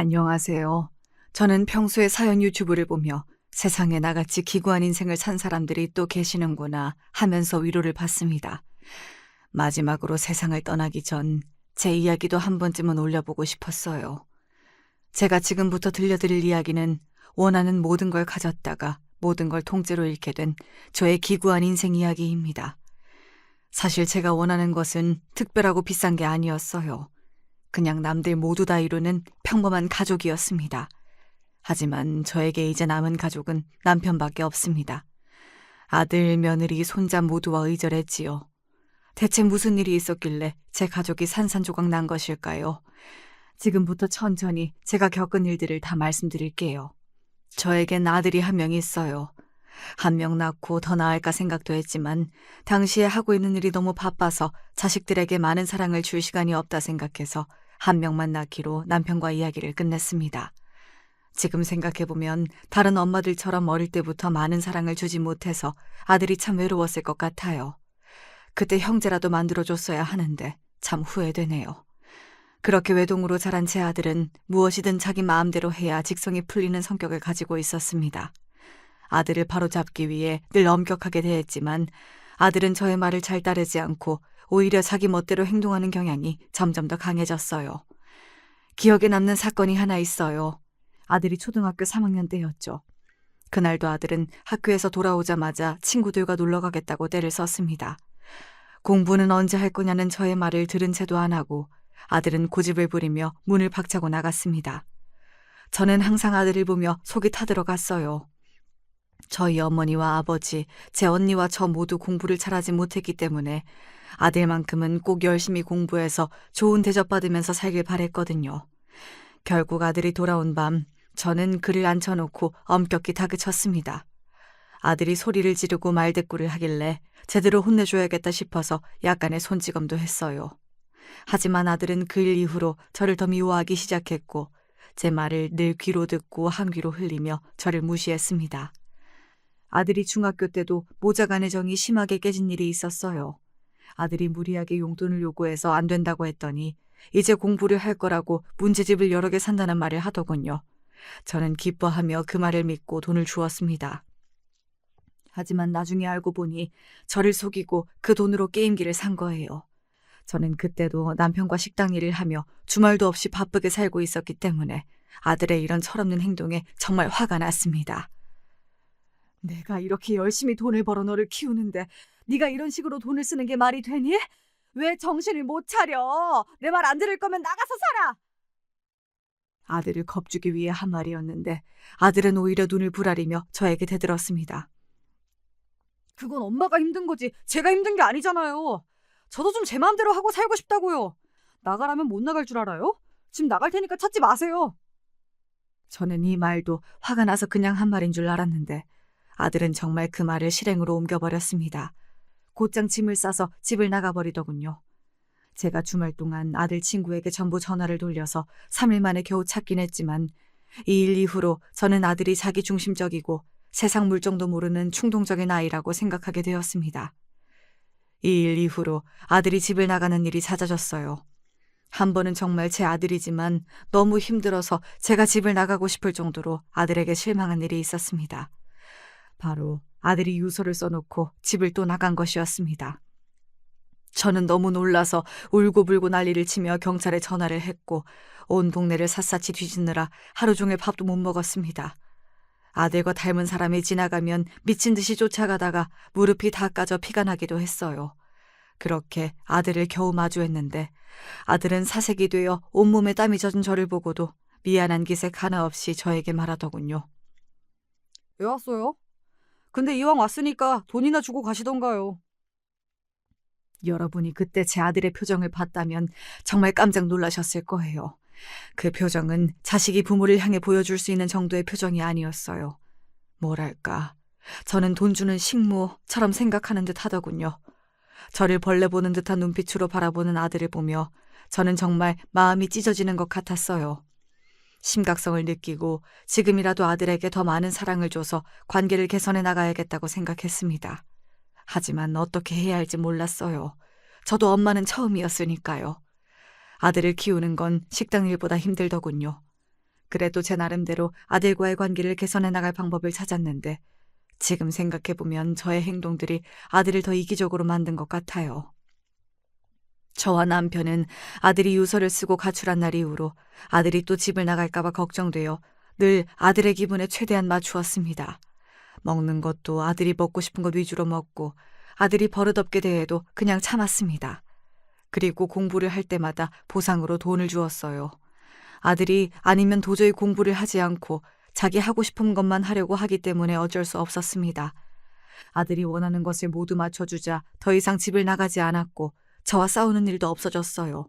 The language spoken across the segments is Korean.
안녕하세요. 저는 평소에 사연 유튜브를 보며 세상에 나같이 기구한 인생을 산 사람들이 또 계시는구나 하면서 위로를 받습니다. 마지막으로 세상을 떠나기 전 제 이야기도 한 번쯤은 올려보고 싶었어요. 제가 지금부터 들려드릴 이야기는 원하는 모든 걸 가졌다가 모든 걸 통째로 잃게 된 저의 기구한 인생 이야기입니다. 사실 제가 원하는 것은 특별하고 비싼 게 아니었어요. 그냥 남들 모두 다 이루는 평범한 가족이었습니다. 하지만 저에게 이제 남은 가족은 남편밖에 없습니다. 아들, 며느리, 손자 모두와 의절했지요. 대체 무슨 일이 있었길래 제 가족이 산산조각 난 것일까요? 지금부터 천천히 제가 겪은 일들을 다 말씀드릴게요. 저에겐 아들이 한 명 있어요. 한 명 낳고 더 낳을까 생각도 했지만 당시에 하고 있는 일이 너무 바빠서 자식들에게 많은 사랑을 줄 시간이 없다 생각해서 한 명만 낳기로 남편과 이야기를 끝냈습니다. 지금 생각해보면 다른 엄마들처럼 어릴 때부터 많은 사랑을 주지 못해서 아들이 참 외로웠을 것 같아요. 그때 형제라도 만들어줬어야 하는데 참 후회되네요. 그렇게 외동으로 자란 제 아들은 무엇이든 자기 마음대로 해야 직성이 풀리는 성격을 가지고 있었습니다. 아들을 바로잡기 위해 늘 엄격하게 대했지만 아들은 저의 말을 잘 따르지 않고 오히려 자기 멋대로 행동하는 경향이 점점 더 강해졌어요. 기억에 남는 사건이 하나 있어요. 아들이 초등학교 3학년 때였죠. 그날도 아들은 학교에서 돌아오자마자 친구들과 놀러 가겠다고 떼를 썼습니다. 공부는 언제 할 거냐는 저의 말을 들은 채도 안 하고 아들은 고집을 부리며 문을 박차고 나갔습니다. 저는 항상 아들을 보며 속이 타들어갔어요. 저희 어머니와 아버지, 제 언니와 저 모두 공부를 잘하지 못했기 때문에 아들만큼은 꼭 열심히 공부해서 좋은 대접받으면서 살길 바랬거든요. 결국 아들이 돌아온 밤 저는 그를 앉혀놓고 엄격히 다그쳤습니다. 아들이 소리를 지르고 말대꾸를 하길래 제대로 혼내줘야겠다 싶어서 약간의 손찌검도 했어요. 하지만 아들은 그 일 이후로 저를 더 미워하기 시작했고 제 말을 늘 귀로 듣고 한 귀로 흘리며 저를 무시했습니다. 아들이 중학교 때도 모자 간의 정이 심하게 깨진 일이 있었어요. 아들이 무리하게 용돈을 요구해서 안 된다고 했더니 이제 공부를 할 거라고 문제집을 여러 개 산다는 말을 하더군요. 저는 기뻐하며 그 말을 믿고 돈을 주었습니다. 하지만 나중에 알고 보니 저를 속이고 그 돈으로 게임기를 산 거예요. 저는 그때도 남편과 식당 일을 하며 주말도 없이 바쁘게 살고 있었기 때문에 아들의 이런 철없는 행동에 정말 화가 났습니다. 내가 이렇게 열심히 돈을 벌어 너를 키우는데 네가 이런 식으로 돈을 쓰는 게 말이 되니? 왜 정신을 못 차려? 내 말 안 들을 거면 나가서 살아! 아들을 겁주기 위해 한 말이었는데 아들은 오히려 눈을 부라리며 저에게 대들었습니다. 그건 엄마가 힘든 거지 제가 힘든 게 아니잖아요. 저도 좀 제 마음대로 하고 살고 싶다고요. 나가라면 못 나갈 줄 알아요? 지금 나갈 테니까 찾지 마세요. 저는 이 말도 화가 나서 그냥 한 말인 줄 알았는데 아들은 정말 그 말을 실행으로 옮겨버렸습니다. 곧장 짐을 싸서 집을 나가버리더군요. 제가 주말 동안 아들 친구에게 전부 전화를 돌려서 3일 만에 겨우 찾긴 했지만 이 일 이후로 저는 아들이 자기중심적이고 세상 물정도 모르는 충동적인 아이라고 생각하게 되었습니다. 이 일 이후로 아들이 집을 나가는 일이 잦아졌어요. 한 번은 정말 제 아들이지만 너무 힘들어서 제가 집을 나가고 싶을 정도로 아들에게 실망한 일이 있었습니다. 바로 아들이 유서를 써놓고 집을 또 나간 것이었습니다. 저는 너무 놀라서 울고불고 난리를 치며 경찰에 전화를 했고 온 동네를 샅샅이 뒤지느라 하루 종일 밥도 못 먹었습니다. 아들과 닮은 사람이 지나가면 미친 듯이 쫓아가다가 무릎이 다 까져 피가 나기도 했어요. 그렇게 아들을 겨우 마주했는데 아들은 사색이 되어 온몸에 땀이 젖은 저를 보고도 미안한 기색 하나 없이 저에게 말하더군요. 왜 왔어요? 근데 이왕 왔으니까 돈이나 주고 가시던가요. 여러분이 그때 제 아들의 표정을 봤다면 정말 깜짝 놀라셨을 거예요. 그 표정은 자식이 부모를 향해 보여줄 수 있는 정도의 표정이 아니었어요. 뭐랄까, 저는 돈 주는 식모처럼 생각하는 듯 하더군요. 저를 벌레 보는 듯한 눈빛으로 바라보는 아들을 보며 저는 정말 마음이 찢어지는 것 같았어요. 심각성을 느끼고 지금이라도 아들에게 더 많은 사랑을 줘서 관계를 개선해 나가야겠다고 생각했습니다. 하지만 어떻게 해야 할지 몰랐어요. 저도 엄마는 처음이었으니까요. 아들을 키우는 건 식당 일보다 힘들더군요. 그래도 제 나름대로 아들과의 관계를 개선해 나갈 방법을 찾았는데 지금 생각해보면 저의 행동들이 아들을 더 이기적으로 만든 것 같아요. 저와 남편은 아들이 유서를 쓰고 가출한 날 이후로 아들이 또 집을 나갈까봐 걱정되어 늘 아들의 기분에 최대한 맞추었습니다. 먹는 것도 아들이 먹고 싶은 것 위주로 먹고 아들이 버릇없게 대해도 그냥 참았습니다. 그리고 공부를 할 때마다 보상으로 돈을 주었어요. 아들이 아니면 도저히 공부를 하지 않고 자기 하고 싶은 것만 하려고 하기 때문에 어쩔 수 없었습니다. 아들이 원하는 것을 모두 맞춰주자 더 이상 집을 나가지 않았고 저와 싸우는 일도 없어졌어요.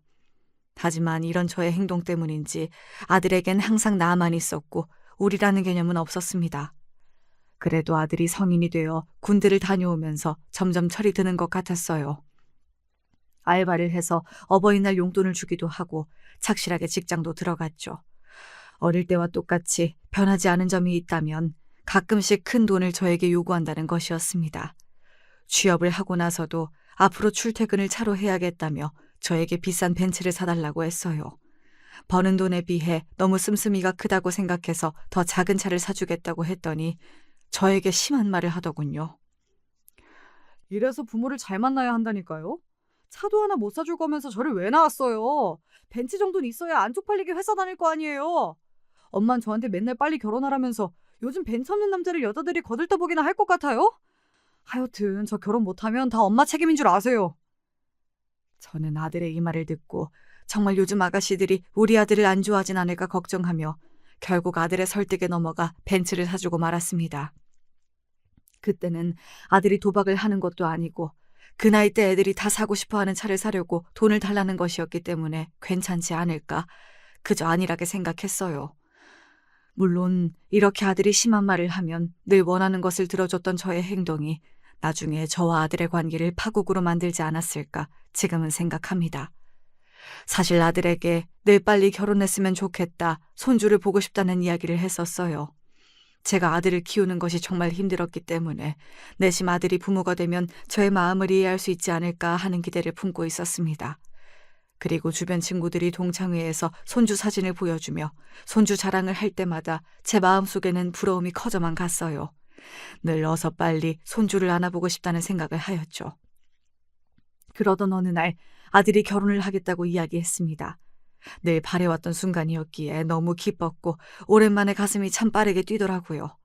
하지만 이런 저의 행동 때문인지 아들에겐 항상 나만 있었고 우리라는 개념은 없었습니다. 그래도 아들이 성인이 되어 군대를 다녀오면서 점점 철이 드는 것 같았어요. 알바를 해서 어버이날 용돈을 주기도 하고 착실하게 직장도 들어갔죠. 어릴 때와 똑같이 변하지 않은 점이 있다면 가끔씩 큰 돈을 저에게 요구한다는 것이었습니다. 취업을 하고 나서도 앞으로 출퇴근을 차로 해야겠다며 저에게 비싼 벤츠를 사달라고 했어요. 버는 돈에 비해 너무 씀씀이가 크다고 생각해서 더 작은 차를 사주겠다고 했더니 저에게 심한 말을 하더군요. 이래서 부모를 잘 만나야 한다니까요. 차도 하나 못 사줄 거면서 저를 왜 낳았어요? 벤츠 정도는 있어야 안 쪽팔리게 회사 다닐 거 아니에요. 엄만 저한테 맨날 빨리 결혼하라면서 요즘 벤츠 없는 남자를 여자들이 거들떠보기나 할 것 같아요? 하여튼 저 결혼 못하면 다 엄마 책임인 줄 아세요. 저는 아들의 이 말을 듣고 정말 요즘 아가씨들이 우리 아들을 안 좋아하진 않을까 걱정하며 결국 아들의 설득에 넘어가 벤츠를 사주고 말았습니다. 그때는 아들이 도박을 하는 것도 아니고 그 나이 때 애들이 다 사고 싶어하는 차를 사려고 돈을 달라는 것이었기 때문에 괜찮지 않을까 그저 안일하게 생각했어요. 물론 이렇게 아들이 심한 말을 하면 늘 원하는 것을 들어줬던 저의 행동이 나중에 저와 아들의 관계를 파국으로 만들지 않았을까 지금은 생각합니다. 사실 아들에게 늘 빨리 결혼했으면 좋겠다, 손주를 보고 싶다는 이야기를 했었어요. 제가 아들을 키우는 것이 정말 힘들었기 때문에 내심 아들이 부모가 되면 저의 마음을 이해할 수 있지 않을까 하는 기대를 품고 있었습니다. 그리고 주변 친구들이 동창회에서 손주 사진을 보여주며 손주 자랑을 할 때마다 제 마음속에는 부러움이 커져만 갔어요. 늘 어서 빨리 손주를 안아보고 싶다는 생각을 하였죠. 그러던 어느 날 아들이 결혼을 하겠다고 이야기했습니다. 늘 바래왔던 순간이었기에 너무 기뻤고 오랜만에 가슴이 참 빠르게 뛰더라고요.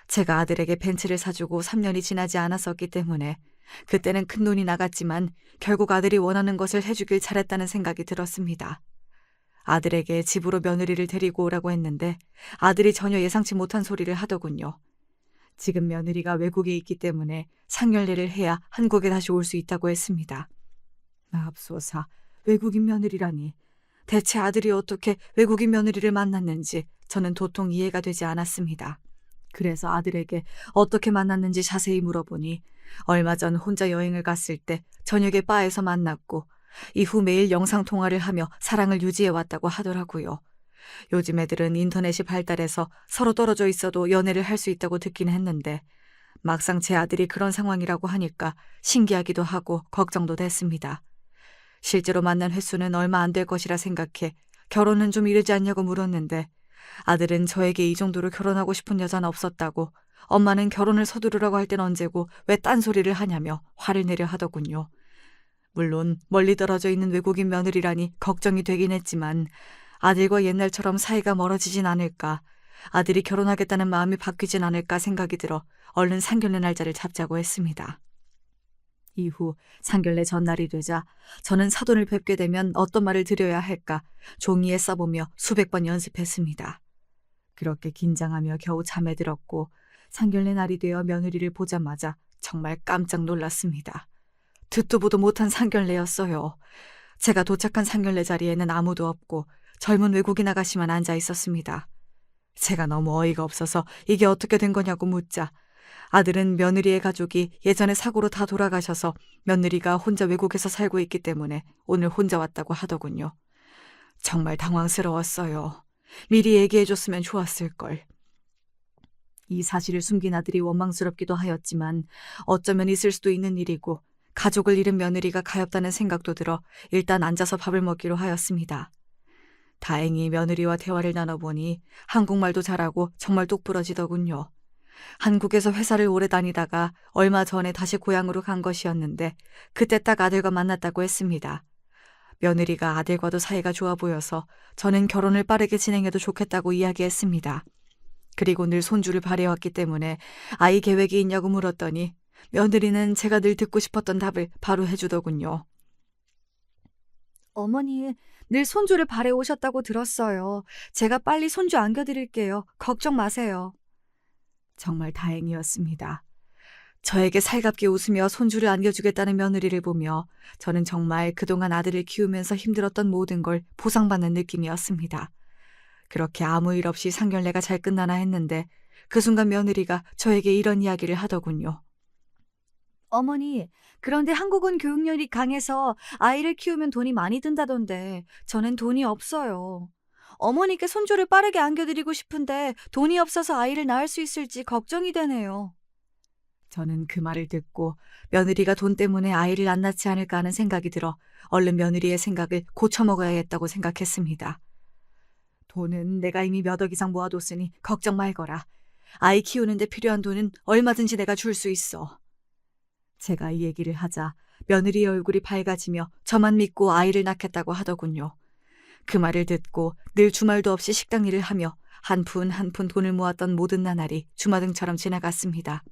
제가 아들에게 벤츠를 사주고 3년이 지나지 않았었기 때문에 그때는 큰 돈이 나갔지만 결국 아들이 원하는 것을 해주길 잘했다는 생각이 들었습니다. 아들에게 집으로 며느리를 데리고 오라고 했는데 아들이 전혀 예상치 못한 소리를 하더군요. 지금 며느리가 외국에 있기 때문에 상견례를 해야 한국에 다시 올 수 있다고 했습니다. 맙소사, 외국인 며느리라니. 대체 아들이 어떻게 외국인 며느리를 만났는지 저는 도통 이해가 되지 않았습니다. 그래서 아들에게 어떻게 만났는지 자세히 물어보니 얼마 전 혼자 여행을 갔을 때 저녁에 바에서 만났고 이후 매일 영상통화를 하며 사랑을 유지해왔다고 하더라고요. 요즘 애들은 인터넷이 발달해서 서로 떨어져 있어도 연애를 할 수 있다고 듣긴 했는데 막상 제 아들이 그런 상황이라고 하니까 신기하기도 하고 걱정도 됐습니다. 실제로 만난 횟수는 얼마 안 될 것이라 생각해 결혼은 좀 이르지 않냐고 물었는데 아들은 저에게 이 정도로 결혼하고 싶은 여자는 없었다고 엄마는 결혼을 서두르라고 할 땐 언제고 왜 딴소리를 하냐며 화를 내려 하더군요. 물론 멀리 떨어져 있는 외국인 며느리라니 걱정이 되긴 했지만 아들과 옛날처럼 사이가 멀어지진 않을까, 아들이 결혼하겠다는 마음이 바뀌진 않을까 생각이 들어 얼른 상견례 날짜를 잡자고 했습니다. 이후 상견례 전날이 되자 저는 사돈을 뵙게 되면 어떤 말을 드려야 할까 종이에 써보며 수백 번 연습했습니다. 그렇게 긴장하며 겨우 잠에 들었고 상견례 날이 되어 며느리를 보자마자 정말 깜짝 놀랐습니다. 듣도 보도 못한 상견례였어요. 제가 도착한 상견례 자리에는 아무도 없고 젊은 외국인 아가씨만 앉아 있었습니다. 제가 너무 어이가 없어서 이게 어떻게 된 거냐고 묻자 아들은 며느리의 가족이 예전에 사고로 다 돌아가셔서 며느리가 혼자 외국에서 살고 있기 때문에 오늘 혼자 왔다고 하더군요. 정말 당황스러웠어요. 미리 얘기해줬으면 좋았을걸. 이 사실을 숨긴 아들이 원망스럽기도 하였지만 어쩌면 있을 수도 있는 일이고 가족을 잃은 며느리가 가엾다는 생각도 들어 일단 앉아서 밥을 먹기로 하였습니다. 다행히 며느리와 대화를 나눠보니 한국말도 잘하고 정말 똑부러지더군요. 한국에서 회사를 오래 다니다가 얼마 전에 다시 고향으로 간 것이었는데 그때 딱 아들과 만났다고 했습니다. 며느리가 아들과도 사이가 좋아 보여서 저는 결혼을 빠르게 진행해도 좋겠다고 이야기했습니다. 그리고 늘 손주를 바래왔기 때문에 아이 계획이 있냐고 물었더니 며느리는 제가 늘 듣고 싶었던 답을 바로 해주더군요. 어머니, 늘 손주를 바래오셨다고 들었어요. 제가 빨리 손주 안겨드릴게요. 걱정 마세요. 정말 다행이었습니다. 저에게 살갑게 웃으며 손주를 안겨주겠다는 며느리를 보며 저는 정말 그동안 아들을 키우면서 힘들었던 모든 걸 보상받는 느낌이었습니다. 그렇게 아무 일 없이 상견례가 잘 끝나나 했는데 그 순간 며느리가 저에게 이런 이야기를 하더군요. 어머니, 그런데 한국은 교육열이 강해서 아이를 키우면 돈이 많이 든다던데 저는 돈이 없어요. 어머니께 손주를 빠르게 안겨드리고 싶은데 돈이 없어서 아이를 낳을 수 있을지 걱정이 되네요. 저는 그 말을 듣고 며느리가 돈 때문에 아이를 안 낳지 않을까 하는 생각이 들어 얼른 며느리의 생각을 고쳐먹어야겠다고 생각했습니다. 돈은 내가 이미 몇 억 이상 모아뒀으니 걱정 말거라. 아이 키우는데 필요한 돈은 얼마든지 내가 줄 수 있어. 제가 이 얘기를 하자 며느리의 얼굴이 밝아지며 저만 믿고 아이를 낳겠다고 하더군요. 그 말을 듣고 늘 주말도 없이 식당 일을 하며 한 푼 한 푼 돈을 모았던 모든 나날이 주마등처럼 지나갔습니다.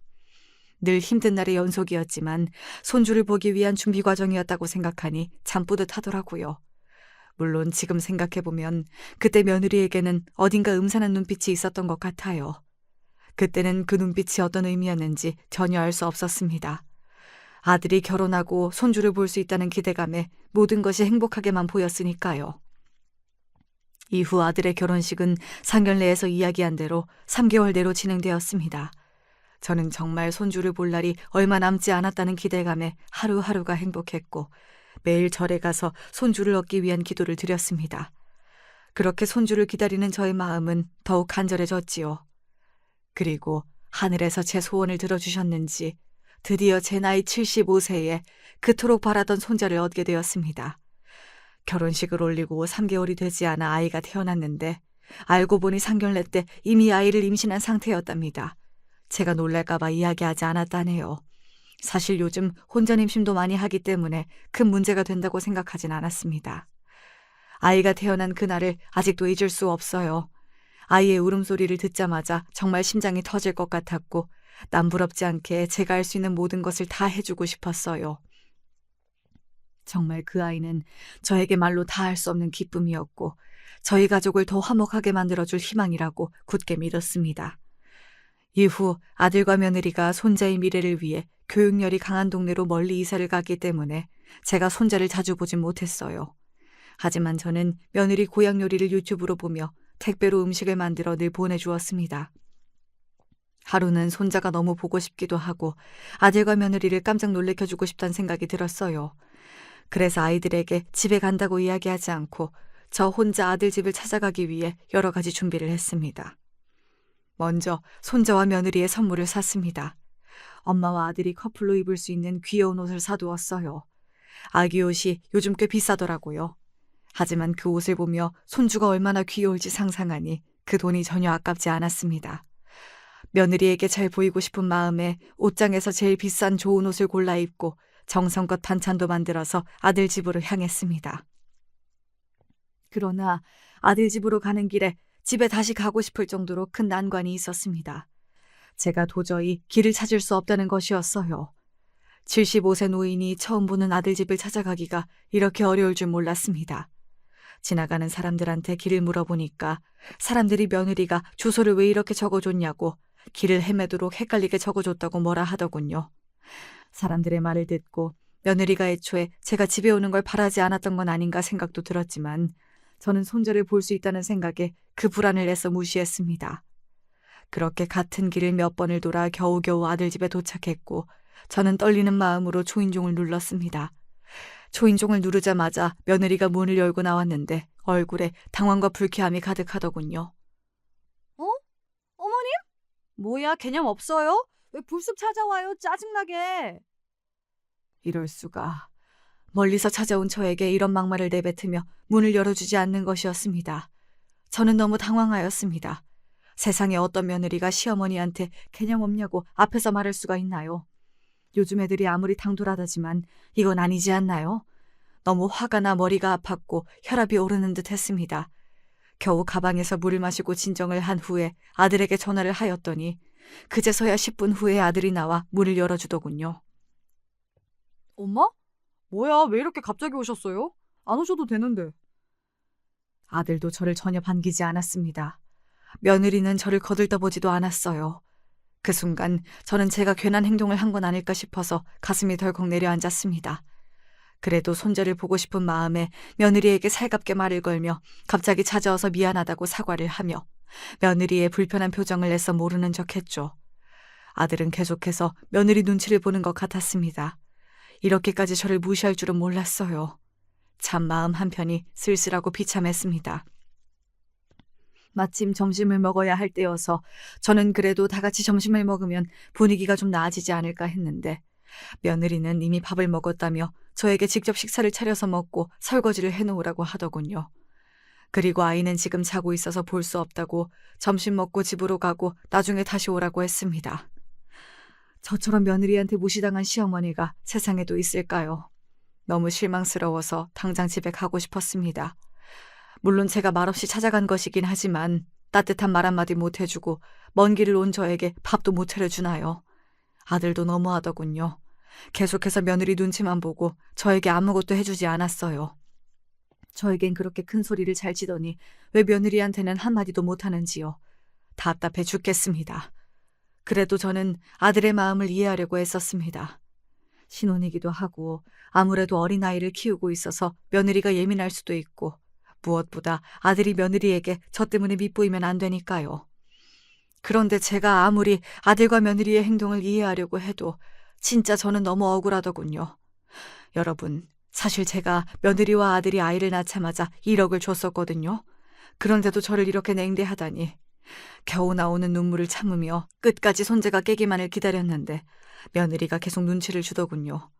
늘 힘든 날의 연속이었지만 손주를 보기 위한 준비 과정이었다고 생각하니 참 뿌듯하더라고요. 물론 지금 생각해보면 그때 며느리에게는 어딘가 음산한 눈빛이 있었던 것 같아요. 그때는 그 눈빛이 어떤 의미였는지 전혀 알 수 없었습니다. 아들이 결혼하고 손주를 볼 수 있다는 기대감에 모든 것이 행복하게만 보였으니까요. 이후 아들의 결혼식은 상견례에서 이야기한 대로 3개월 내로 진행되었습니다. 저는 정말 손주를 볼 날이 얼마 남지 않았다는 기대감에 하루하루가 행복했고 매일 절에 가서 손주를 얻기 위한 기도를 드렸습니다. 그렇게 손주를 기다리는 저의 마음은 더욱 간절해졌지요. 그리고 하늘에서 제 소원을 들어주셨는지 드디어 제 나이 75세에 그토록 바라던 손자를 얻게 되었습니다. 결혼식을 올리고 3개월이 되지 않아 아이가 태어났는데 알고 보니 상견례 때 이미 아이를 임신한 상태였답니다. 제가 놀랄까 봐 이야기하지 않았다네요. 사실 요즘 혼전 임신도 많이 하기 때문에 큰 문제가 된다고 생각하진 않았습니다. 아이가 태어난 그날을 아직도 잊을 수 없어요. 아이의 울음소리를 듣자마자 정말 심장이 터질 것 같았고 남부럽지 않게 제가 할 수 있는 모든 것을 다 해주고 싶었어요. 정말 그 아이는 저에게 말로 다 할 수 없는 기쁨이었고 저희 가족을 더 화목하게 만들어줄 희망이라고 굳게 믿었습니다. 이후 아들과 며느리가 손자의 미래를 위해 교육열이 강한 동네로 멀리 이사를 갔기 때문에 제가 손자를 자주 보진 못했어요. 하지만 저는 며느리 고향 요리를 유튜브로 보며 택배로 음식을 만들어 늘 보내주었습니다. 하루는 손자가 너무 보고 싶기도 하고 아들과 며느리를 깜짝 놀래켜주고 싶다는 생각이 들었어요. 그래서 아이들에게 집에 간다고 이야기하지 않고 저 혼자 아들 집을 찾아가기 위해 여러 가지 준비를 했습니다. 먼저 손자와 며느리의 선물을 샀습니다. 엄마와 아들이 커플로 입을 수 있는 귀여운 옷을 사두었어요. 아기 옷이 요즘 꽤 비싸더라고요. 하지만 그 옷을 보며 손주가 얼마나 귀여울지 상상하니 그 돈이 전혀 아깝지 않았습니다. 며느리에게 잘 보이고 싶은 마음에 옷장에서 제일 비싼 좋은 옷을 골라 입고 정성껏 반찬도 만들어서 아들 집으로 향했습니다. 그러나 아들 집으로 가는 길에 집에 다시 가고 싶을 정도로 큰 난관이 있었습니다. 제가 도저히 길을 찾을 수 없다는 것이었어요. 75세 노인이 처음 보는 아들 집을 찾아가기가 이렇게 어려울 줄 몰랐습니다. 지나가는 사람들한테 길을 물어보니까 사람들이 며느리가 주소를 왜 이렇게 적어줬냐고 길을 헤매도록 헷갈리게 적어줬다고 뭐라 하더군요. 사람들의 말을 듣고 며느리가 애초에 제가 집에 오는 걸 바라지 않았던 건 아닌가 생각도 들었지만 저는 손자를 볼 수 있다는 생각에 그 불안을 내서 무시했습니다. 그렇게 같은 길을 몇 번을 돌아 겨우겨우 아들 집에 도착했고 저는 떨리는 마음으로 초인종을 눌렀습니다. 초인종을 누르자마자 며느리가 문을 열고 나왔는데 얼굴에 당황과 불쾌함이 가득하더군요. 어머님? 뭐야, 개념 없어요? 왜 불쑥 찾아와요? 짜증나게. 이럴 수가. 멀리서 찾아온 저에게 이런 막말을 내뱉으며 문을 열어주지 않는 것이었습니다. 저는 너무 당황하였습니다. 세상에 어떤 며느리가 시어머니한테 개념 없냐고 앞에서 말할 수가 있나요? 요즘 애들이 아무리 당돌하다지만 이건 아니지 않나요? 너무 화가 나 머리가 아팠고 혈압이 오르는 듯 했습니다. 겨우 가방에서 물을 마시고 진정을 한 후에 아들에게 전화를 하였더니 그제서야 10분 후에 아들이 나와 문을 열어주더군요. 엄마? 뭐야, 왜 이렇게 갑자기 오셨어요? 안 오셔도 되는데. 아들도 저를 전혀 반기지 않았습니다. 며느리는 저를 거들떠보지도 않았어요. 그 순간 저는 제가 괜한 행동을 한 건 아닐까 싶어서 가슴이 덜컥 내려앉았습니다. 그래도 손자를 보고 싶은 마음에 며느리에게 살갑게 말을 걸며 갑자기 찾아와서 미안하다고 사과를 하며 며느리의 불편한 표정을 내서 모르는 척했죠. 아들은 계속해서 며느리 눈치를 보는 것 같았습니다. 이렇게까지 저를 무시할 줄은 몰랐어요. 참 마음 한편이 쓸쓸하고 비참했습니다. 마침 점심을 먹어야 할 때여서 저는 그래도 다 같이 점심을 먹으면 분위기가 좀 나아지지 않을까 했는데 며느리는 이미 밥을 먹었다며 저에게 직접 식사를 차려서 먹고 설거지를 해놓으라고 하더군요. 그리고 아이는 지금 자고 있어서 볼 수 없다고 점심 먹고 집으로 가고 나중에 다시 오라고 했습니다. 저처럼 며느리한테 무시당한 시어머니가 세상에도 있을까요? 너무 실망스러워서 당장 집에 가고 싶었습니다. 물론 제가 말없이 찾아간 것이긴 하지만 따뜻한 말 한마디 못 해주고 먼 길을 온 저에게 밥도 못 차려주나요? 아들도 너무하더군요. 계속해서 며느리 눈치만 보고 저에게 아무것도 해주지 않았어요. 저에겐 그렇게 큰 소리를 잘 치더니 왜 며느리한테는 한마디도 못하는지요. 답답해 죽겠습니다. 그래도 저는 아들의 마음을 이해하려고 애썼습니다. 신혼이기도 하고 아무래도 어린아이를 키우고 있어서 며느리가 예민할 수도 있고 무엇보다 아들이 며느리에게 저 때문에 밉보이면 안 되니까요. 그런데 제가 아무리 아들과 며느리의 행동을 이해하려고 해도 진짜 저는 너무 억울하더군요. 여러분, 사실 제가 며느리와 아들이 아이를 낳자마자 1억을 줬었거든요. 그런데도 저를 이렇게 냉대하다니. 겨우 나오는 눈물을 참으며 끝까지 손재가 깨기만을 기다렸는데 며느리가 계속 눈치를 주더군요.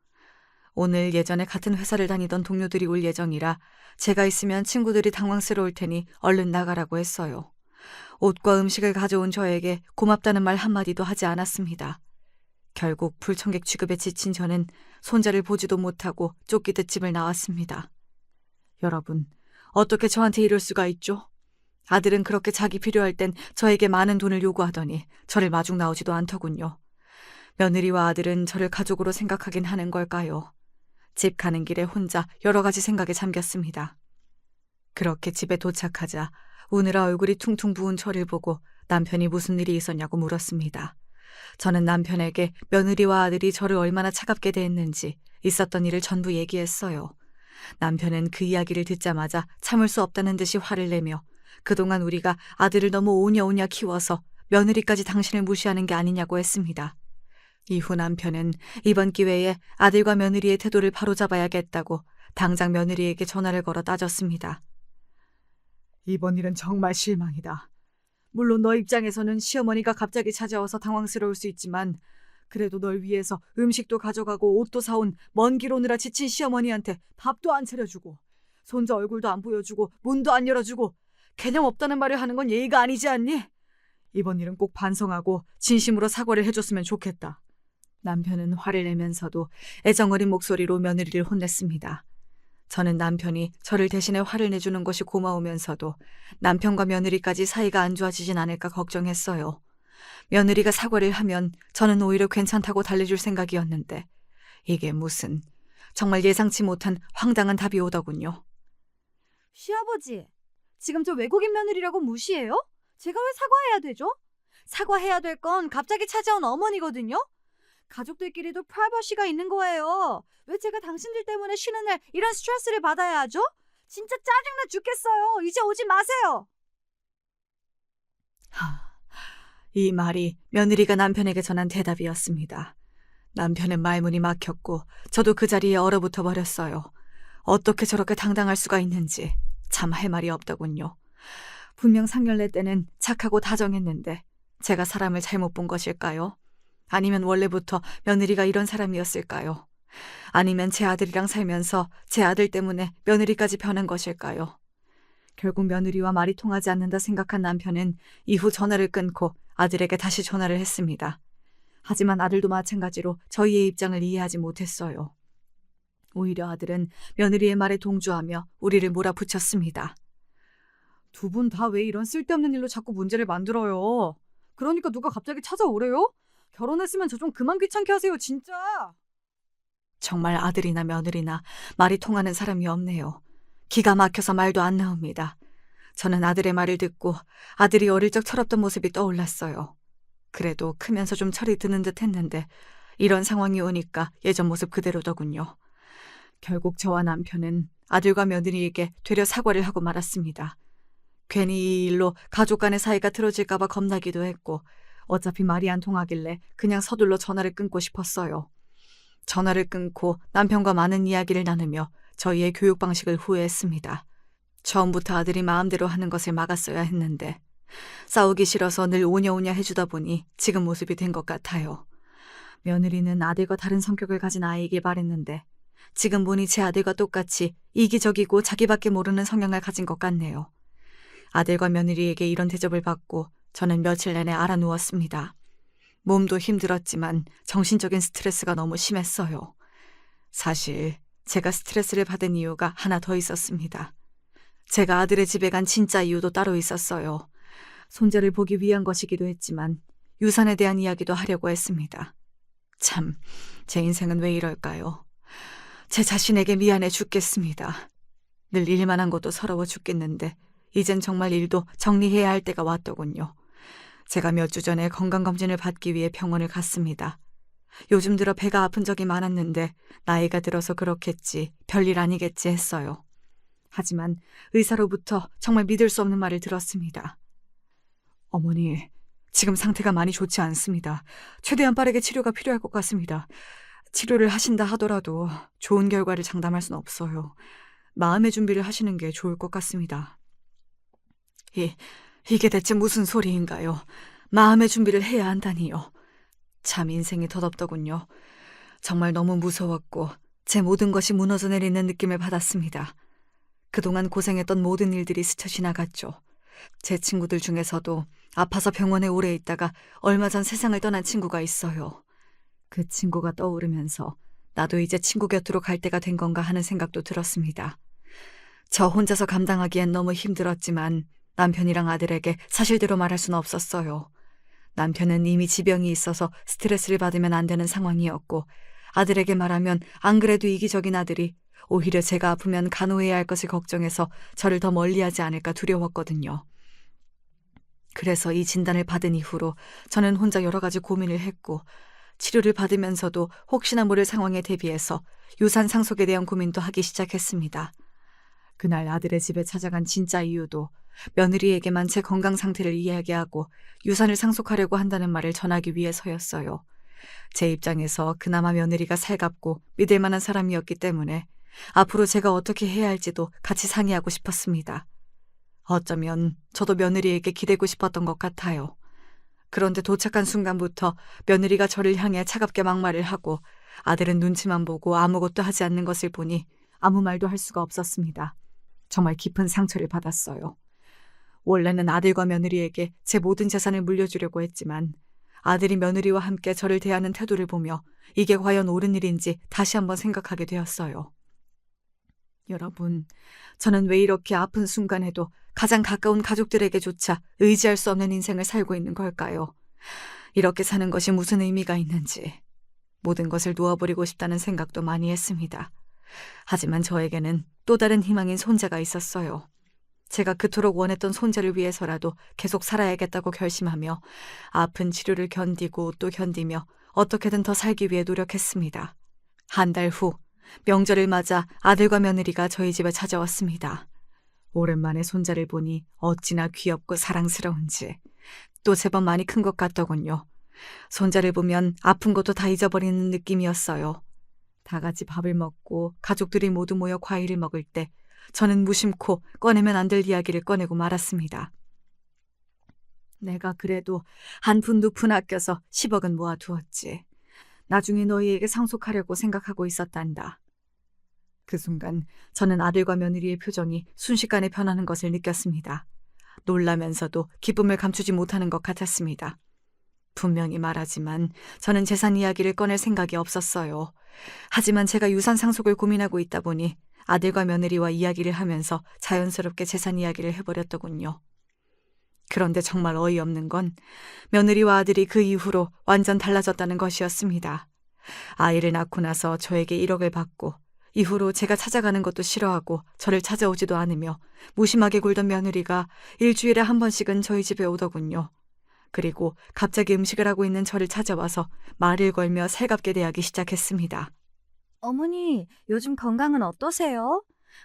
오늘 예전에 같은 회사를 다니던 동료들이 올 예정이라 제가 있으면 친구들이 당황스러울 테니 얼른 나가라고 했어요. 옷과 음식을 가져온 저에게 고맙다는 말 한마디도 하지 않았습니다. 결국 불청객 취급에 지친 저는 손자를 보지도 못하고 쫓기듯 집을 나왔습니다. 여러분, 어떻게 저한테 이럴 수가 있죠? 아들은 그렇게 자기 필요할 땐 저에게 많은 돈을 요구하더니 저를 마중 나오지도 않더군요. 며느리와 아들은 저를 가족으로 생각하긴 하는 걸까요? 집 가는 길에 혼자 여러 가지 생각에 잠겼습니다. 그렇게 집에 도착하자 우느라 얼굴이 퉁퉁 부은 저를 보고 남편이 무슨 일이 있었냐고 물었습니다. 저는 남편에게 며느리와 아들이 저를 얼마나 차갑게 대했는지 있었던 일을 전부 얘기했어요. 남편은 그 이야기를 듣자마자 참을 수 없다는 듯이 화를 내며 그동안 우리가 아들을 너무 오냐오냐 키워서 며느리까지 당신을 무시하는 게 아니냐고 했습니다. 이후 남편은 이번 기회에 아들과 며느리의 태도를 바로잡아야겠다고 당장 며느리에게 전화를 걸어 따졌습니다. 이번 일은 정말 실망이다. 물론 너 입장에서는 시어머니가 갑자기 찾아와서 당황스러울 수 있지만 그래도 널 위해서 음식도 가져가고 옷도 사온 먼 길 오느라 지친 시어머니한테 밥도 안 차려주고 손자 얼굴도 안 보여주고 문도 안 열어주고 개념 없다는 말을 하는 건 예의가 아니지 않니? 이번 일은 꼭 반성하고 진심으로 사과를 해줬으면 좋겠다. 남편은 화를 내면서도 애정어린 목소리로 며느리를 혼냈습니다. 저는 남편이 저를 대신해 화를 내주는 것이 고마우면서도 남편과 며느리까지 사이가 안 좋아지진 않을까 걱정했어요. 며느리가 사과를 하면 저는 오히려 괜찮다고 달래줄 생각이었는데 이게 무슨 정말 예상치 못한 황당한 답이 오더군요. 시아버지, 지금 저 외국인 며느리라고 무시해요? 제가 왜 사과해야 되죠? 사과해야 될 건 갑자기 찾아온 어머니거든요? 가족들끼리도 프라이버시가 있는 거예요. 왜 제가 당신들 때문에 쉬는 날 이런 스트레스를 받아야 하죠? 진짜 짜증나 죽겠어요. 이제 오지 마세요. 이 말이 며느리가 남편에게 전한 대답이었습니다. 남편은 말문이 막혔고 저도 그 자리에 얼어붙어 버렸어요. 어떻게 저렇게 당당할 수가 있는지 참 할 말이 없더군요. 분명 상견례 때는 착하고 다정했는데 제가 사람을 잘못 본 것일까요? 아니면 원래부터 며느리가 이런 사람이었을까요? 아니면 제 아들이랑 살면서 제 아들 때문에 며느리까지 변한 것일까요? 결국 며느리와 말이 통하지 않는다 생각한 남편은 이후 전화를 끊고 아들에게 다시 전화를 했습니다. 하지만 아들도 마찬가지로 저희의 입장을 이해하지 못했어요. 오히려 아들은 며느리의 말에 동조하며 우리를 몰아붙였습니다. 두 분 다 왜 이런 쓸데없는 일로 자꾸 문제를 만들어요? 그러니까 누가 갑자기 찾아오래요? 결혼했으면 저 좀 그만 귀찮게 하세요, 진짜. 정말 아들이나 며느리나 말이 통하는 사람이 없네요. 기가 막혀서 말도 안 나옵니다. 저는 아들의 말을 듣고 아들이 어릴 적 철없던 모습이 떠올랐어요. 그래도 크면서 좀 철이 드는 듯 했는데 이런 상황이 오니까 예전 모습 그대로더군요. 결국 저와 남편은 아들과 며느리에게 되려 사과를 하고 말았습니다. 괜히 이 일로 가족 간의 사이가 틀어질까 봐 겁나기도 했고 어차피 말이 안 통하길래 그냥 서둘러 전화를 끊고 싶었어요. 전화를 끊고 남편과 많은 이야기를 나누며 저희의 교육 방식을 후회했습니다. 처음부터 아들이 마음대로 하는 것을 막았어야 했는데 싸우기 싫어서 늘 오냐오냐 해주다 보니 지금 모습이 된 것 같아요. 며느리는 아들과 다른 성격을 가진 아이이길 바랬는데 지금 보니 제 아들과 똑같이 이기적이고 자기밖에 모르는 성향을 가진 것 같네요. 아들과 며느리에게 이런 대접을 받고 저는 며칠 내내 알아누웠습니다. 몸도 힘들었지만 정신적인 스트레스가 너무 심했어요. 사실 제가 스트레스를 받은 이유가 하나 더 있었습니다. 제가 아들의 집에 간 진짜 이유도 따로 있었어요. 손자를 보기 위한 것이기도 했지만 유산에 대한 이야기도 하려고 했습니다. 참, 제 인생은 왜 이럴까요? 제 자신에게 미안해 죽겠습니다. 늘 일만 한 것도 서러워 죽겠는데 이젠 정말 일도 정리해야 할 때가 왔더군요. 제가 몇 주 전에 건강검진을 받기 위해 병원을 갔습니다. 요즘 들어 배가 아픈 적이 많았는데 나이가 들어서 그렇겠지, 별일 아니겠지 했어요. 하지만 의사로부터 정말 믿을 수 없는 말을 들었습니다. 어머니, 지금 상태가 많이 좋지 않습니다. 최대한 빠르게 치료가 필요할 것 같습니다. 치료를 하신다 하더라도 좋은 결과를 장담할 수는 없어요. 마음의 준비를 하시는 게 좋을 것 같습니다. 이게 대체 무슨 소리인가요? 마음의 준비를 해야 한다니요. 참 인생이 덧없더군요. 정말 너무 무서웠고 제 모든 것이 무너져 내리는 느낌을 받았습니다. 그동안 고생했던 모든 일들이 스쳐 지나갔죠. 제 친구들 중에서도 아파서 병원에 오래 있다가 얼마 전 세상을 떠난 친구가 있어요. 그 친구가 떠오르면서 나도 이제 친구 곁으로 갈 때가 된 건가 하는 생각도 들었습니다. 저 혼자서 감당하기엔 너무 힘들었지만 남편이랑 아들에게 사실대로 말할 수는 없었어요. 남편은 이미 지병이 있어서 스트레스를 받으면 안 되는 상황이었고 아들에게 말하면 안 그래도 이기적인 아들이 오히려 제가 아프면 간호해야 할 것을 걱정해서 저를 더 멀리하지 않을까 두려웠거든요. 그래서 이 진단을 받은 이후로 저는 혼자 여러 가지 고민을 했고 치료를 받으면서도 혹시나 모를 상황에 대비해서 유산 상속에 대한 고민도 하기 시작했습니다. 그날 아들의 집에 찾아간 진짜 이유도 며느리에게만 제 건강 상태를 이야기하고 유산을 상속하려고 한다는 말을 전하기 위해서였어요. 제 입장에서 그나마 며느리가 살갑고 믿을 만한 사람이었기 때문에 앞으로 제가 어떻게 해야 할지도 같이 상의하고 싶었습니다. 어쩌면 저도 며느리에게 기대고 싶었던 것 같아요. 그런데 도착한 순간부터 며느리가 저를 향해 차갑게 막말을 하고 아들은 눈치만 보고 아무것도 하지 않는 것을 보니 아무 말도 할 수가 없었습니다. 정말 깊은 상처를 받았어요. 원래는 아들과 며느리에게 제 모든 재산을 물려주려고 했지만 아들이 며느리와 함께 저를 대하는 태도를 보며 이게 과연 옳은 일인지 다시 한번 생각하게 되었어요. 여러분, 저는 왜 이렇게 아픈 순간에도 가장 가까운 가족들에게조차 의지할 수 없는 인생을 살고 있는 걸까요? 이렇게 사는 것이 무슨 의미가 있는지 모든 것을 놓아버리고 싶다는 생각도 많이 했습니다. 하지만 저에게는 또 다른 희망인 손자가 있었어요. 제가 그토록 원했던 손자를 위해서라도 계속 살아야겠다고 결심하며 아픈 치료를 견디고 또 견디며 어떻게든 더 살기 위해 노력했습니다. 한 달 후 명절을 맞아 아들과 며느리가 저희 집에 찾아왔습니다. 오랜만에 손자를 보니 어찌나 귀엽고 사랑스러운지 또 제법 많이 큰 것 같더군요. 손자를 보면 아픈 것도 다 잊어버리는 느낌이었어요. 다 같이 밥을 먹고 가족들이 모두 모여 과일을 먹을 때 저는 무심코 꺼내면 안 될 이야기를 꺼내고 말았습니다. 내가 그래도 한 푼 두 푼 아껴서 10억은 모아두었지. 나중에 너희에게 상속하려고 생각하고 있었단다. 그 순간 저는 아들과 며느리의 표정이 순식간에 변하는 것을 느꼈습니다. 놀라면서도 기쁨을 감추지 못하는 것 같았습니다. 분명히 말하지만 저는 재산 이야기를 꺼낼 생각이 없었어요. 하지만 제가 유산 상속을 고민하고 있다 보니 아들과 며느리와 이야기를 하면서 자연스럽게 재산 이야기를 해버렸더군요. 그런데 정말 어이없는 건 며느리와 아들이 그 이후로 완전 달라졌다는 것이었습니다. 아이를 낳고 나서 저에게 1억을 받고 이후로 제가 찾아가는 것도 싫어하고 저를 찾아오지도 않으며 무심하게 굴던 며느리가 일주일에 한 번씩은 저희 집에 오더군요. 그리고 갑자기 음식을 하고 있는 저를 찾아와서 말을 걸며 살갑게 대하기 시작했습니다. 어머니, 요즘 건강은 어떠세요?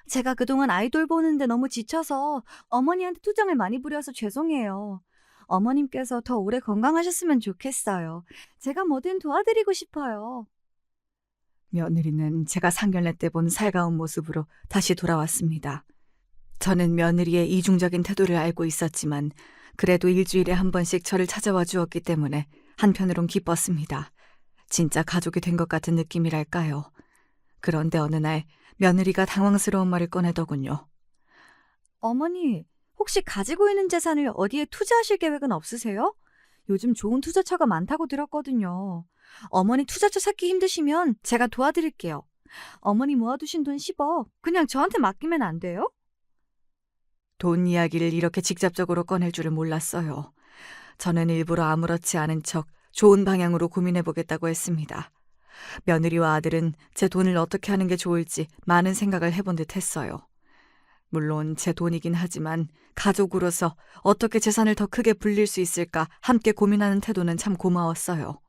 제가 그동안 아이돌 보는데 너무 지쳐서 어머니한테 투정을 많이 부려서 죄송해요. 어머님께서 더 오래 건강하셨으면 좋겠어요. 제가 뭐든 도와드리고 싶어요. 며느리는 제가 상견례 때 본 살가운 모습으로 다시 돌아왔습니다. 저는 며느리의 이중적인 태도를 알고 있었지만 그래도 일주일에 한 번씩 저를 찾아와 주었기 때문에 한편으론 기뻤습니다. 진짜 가족이 된 것 같은 느낌이랄까요. 그런데 어느 날 며느리가 당황스러운 말을 꺼내더군요. 어머니, 혹시 가지고 있는 재산을 어디에 투자하실 계획은 없으세요? 요즘 좋은 투자처가 많다고 들었거든요. 어머니 투자처 찾기 힘드시면 제가 도와드릴게요. 어머니 모아두신 돈 10억 그냥 저한테 맡기면 안 돼요? 돈 이야기를 이렇게 직접적으로 꺼낼 줄을 몰랐어요. 저는 일부러 아무렇지 않은 척 좋은 방향으로 고민해보겠다고 했습니다. 며느리와 아들은 제 돈을 어떻게 하는 게 좋을지 많은 생각을 해본 듯 했어요. 물론 제 돈이긴 하지만 가족으로서 어떻게 재산을 더 크게 불릴 수 있을까 함께 고민하는 태도는 참 고마웠어요.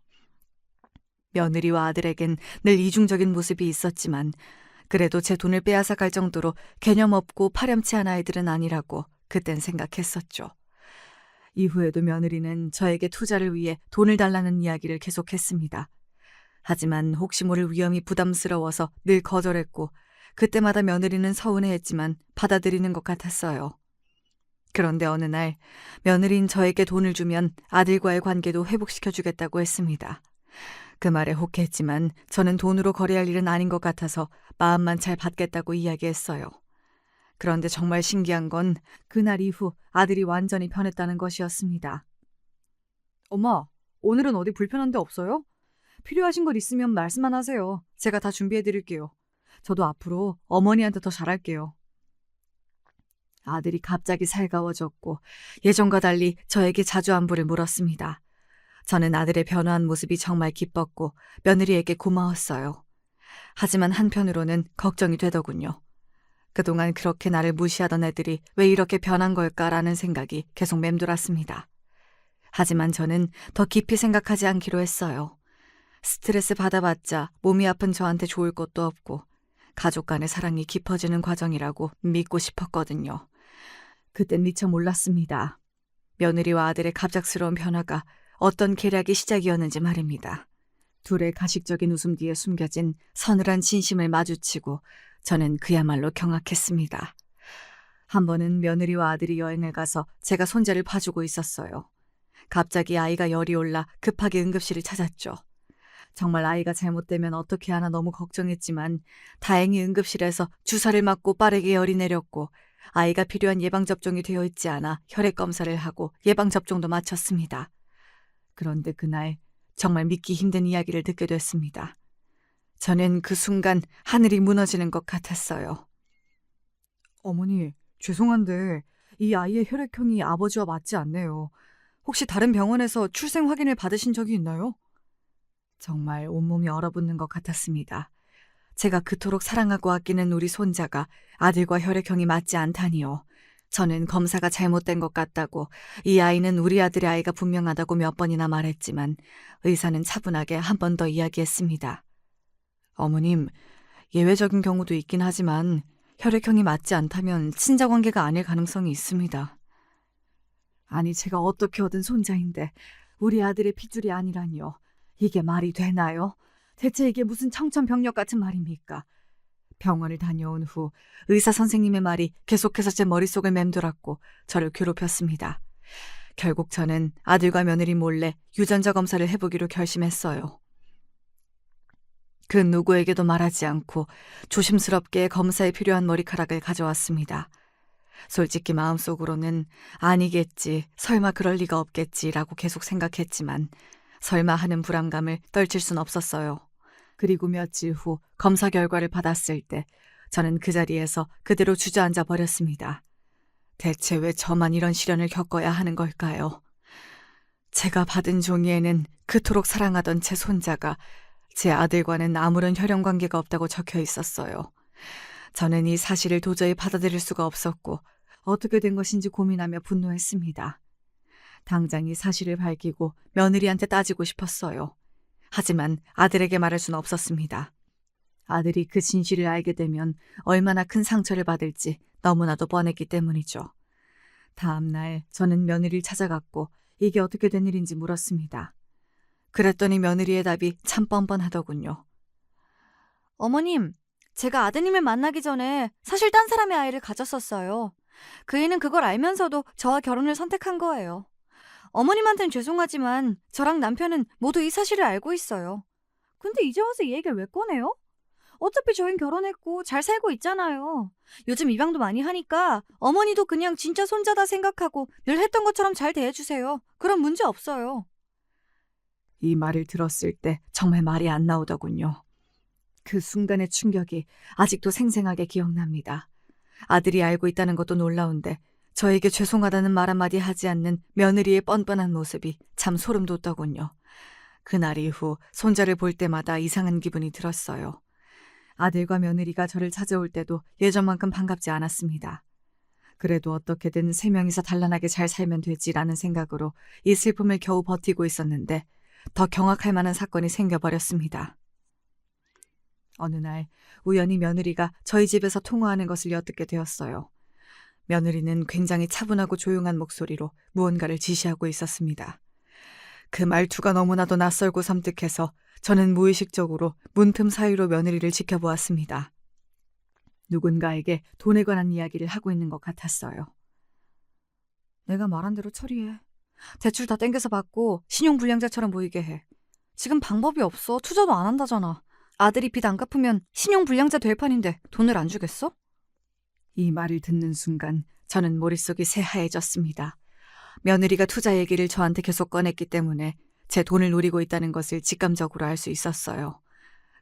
며느리와 아들에겐 늘 이중적인 모습이 있었지만 그래도 제 돈을 빼앗아 갈 정도로 개념 없고 파렴치한 아이들은 아니라고 그땐 생각했었죠. 이후에도 며느리는 저에게 투자를 위해 돈을 달라는 이야기를 계속했습니다. 하지만 혹시 모를 위험이 부담스러워서 늘 거절했고 그때마다 며느리는 서운해했지만 받아들이는 것 같았어요. 그런데 어느 날 며느리는 저에게 돈을 주면 아들과의 관계도 회복시켜주겠다고 했습니다. 그 말에 혹했지만 저는 돈으로 거래할 일은 아닌 것 같아서 마음만 잘 받겠다고 이야기했어요. 그런데 정말 신기한 건 그날 이후 아들이 완전히 변했다는 것이었습니다. 엄마, 오늘은 어디 불편한 데 없어요? 필요하신 것 있으면 말씀만 하세요. 제가 다 준비해드릴게요. 저도 앞으로 어머니한테 더 잘할게요. 아들이 갑자기 살가워졌고 예전과 달리 저에게 자주 안부를 물었습니다. 저는 아들의 변화한 모습이 정말 기뻤고 며느리에게 고마웠어요. 하지만 한편으로는 걱정이 되더군요. 그동안 그렇게 나를 무시하던 애들이 왜 이렇게 변한 걸까라는 생각이 계속 맴돌았습니다. 하지만 저는 더 깊이 생각하지 않기로 했어요. 스트레스 받아봤자 몸이 아픈 저한테 좋을 것도 없고 가족 간의 사랑이 깊어지는 과정이라고 믿고 싶었거든요. 그땐 미처 몰랐습니다. 며느리와 아들의 갑작스러운 변화가 어떤 계략이 시작이었는지 말입니다. 둘의 가식적인 웃음 뒤에 숨겨진 서늘한 진심을 마주치고 저는 그야말로 경악했습니다. 한 번은 며느리와 아들이 여행을 가서 제가 손자를 봐주고 있었어요. 갑자기 아이가 열이 올라 급하게 응급실을 찾았죠. 정말 아이가 잘못되면 어떻게 하나 너무 걱정했지만 다행히 응급실에서 주사를 맞고 빠르게 열이 내렸고 아이가 필요한 예방접종이 되어 있지 않아 혈액 검사를 하고 예방접종도 마쳤습니다. 그런데 그날 정말 믿기 힘든 이야기를 듣게 됐습니다. 저는 그 순간 하늘이 무너지는 것 같았어요. 어머니, 죄송한데 이 아이의 혈액형이 아버지와 맞지 않네요. 혹시 다른 병원에서 출생 확인을 받으신 적이 있나요? 정말 온몸이 얼어붙는 것 같았습니다. 제가 그토록 사랑하고 아끼는 우리 손자가 아들과 혈액형이 맞지 않다니요. 저는 검사가 잘못된 것 같다고 이 아이는 우리 아들의 아이가 분명하다고 몇 번이나 말했지만 의사는 차분하게 한 번 더 이야기했습니다. 어머님, 예외적인 경우도 있긴 하지만 혈액형이 맞지 않다면 친자관계가 아닐 가능성이 있습니다. 아니 제가 어떻게 얻은 손자인데 우리 아들의 핏줄이 아니라니요. 이게 말이 되나요? 대체 이게 무슨 청천벽력 같은 말입니까? 병원을 다녀온 후 의사 선생님의 말이 계속해서 제 머릿속을 맴돌았고 저를 괴롭혔습니다. 결국 저는 아들과 며느리 몰래 유전자 검사를 해보기로 결심했어요. 그 누구에게도 말하지 않고 조심스럽게 검사에 필요한 머리카락을 가져왔습니다. 솔직히 마음속으로는 아니겠지, 설마 그럴 리가 없겠지라고 계속 생각했지만 설마 하는 불안감을 떨칠 순 없었어요. 그리고 며칠 후 검사 결과를 받았을 때 저는 그 자리에서 그대로 주저앉아 버렸습니다. 대체 왜 저만 이런 시련을 겪어야 하는 걸까요? 제가 받은 종이에는 그토록 사랑하던 제 손자가 제 아들과는 아무런 혈연 관계가 없다고 적혀 있었어요. 저는 이 사실을 도저히 받아들일 수가 없었고 어떻게 된 것인지 고민하며 분노했습니다. 당장 이 사실을 밝히고 며느리한테 따지고 싶었어요. 하지만 아들에게 말할 수는 없었습니다. 아들이 그 진실을 알게 되면 얼마나 큰 상처를 받을지 너무나도 뻔했기 때문이죠. 다음 날 저는 며느리를 찾아갔고 이게 어떻게 된 일인지 물었습니다. 그랬더니 며느리의 답이 참 뻔뻔하더군요. 어머님, 제가 아드님을 만나기 전에 사실 딴 사람의 아이를 가졌었어요. 그 애는 그걸 알면서도 저와 결혼을 선택한 거예요. 어머님한테는 죄송하지만 저랑 남편은 모두 이 사실을 알고 있어요. 근데 이제 와서 이 얘기를 왜 꺼내요? 어차피 저희는 결혼했고 잘 살고 있잖아요. 요즘 입양도 많이 하니까 어머니도 그냥 진짜 손자다 생각하고 늘 했던 것처럼 잘 대해주세요. 그럼 문제 없어요. 이 말을 들었을 때 정말 말이 안 나오더군요. 그 순간의 충격이 아직도 생생하게 기억납니다. 아들이 알고 있다는 것도 놀라운데 저에게 죄송하다는 말 한마디 하지 않는 며느리의 뻔뻔한 모습이 참 소름 돋더군요. 그날 이후 손자를 볼 때마다 이상한 기분이 들었어요. 아들과 며느리가 저를 찾아올 때도 예전만큼 반갑지 않았습니다. 그래도 어떻게든 세 명이서 단란하게 잘 살면 되지라는 생각으로 이 슬픔을 겨우 버티고 있었는데 더 경악할 만한 사건이 생겨버렸습니다. 어느 날 우연히 며느리가 저희 집에서 통화하는 것을 엿듣게 되었어요. 며느리는 굉장히 차분하고 조용한 목소리로 무언가를 지시하고 있었습니다. 그 말투가 너무나도 낯설고 섬뜩해서 저는 무의식적으로 문틈 사이로 며느리를 지켜보았습니다. 누군가에게 돈에 관한 이야기를 하고 있는 것 같았어요. 내가 말한 대로 처리해. 대출 다 땡겨서 받고 신용불량자처럼 보이게 해. 지금 방법이 없어. 투자도 안 한다잖아. 아들이 빚 안 갚으면 신용불량자 될 판인데 돈을 안 주겠어? 이 말을 듣는 순간 저는 머릿속이 새하얘졌습니다. 며느리가 투자 얘기를 저한테 계속 꺼냈기 때문에 제 돈을 노리고 있다는 것을 직감적으로 알 수 있었어요.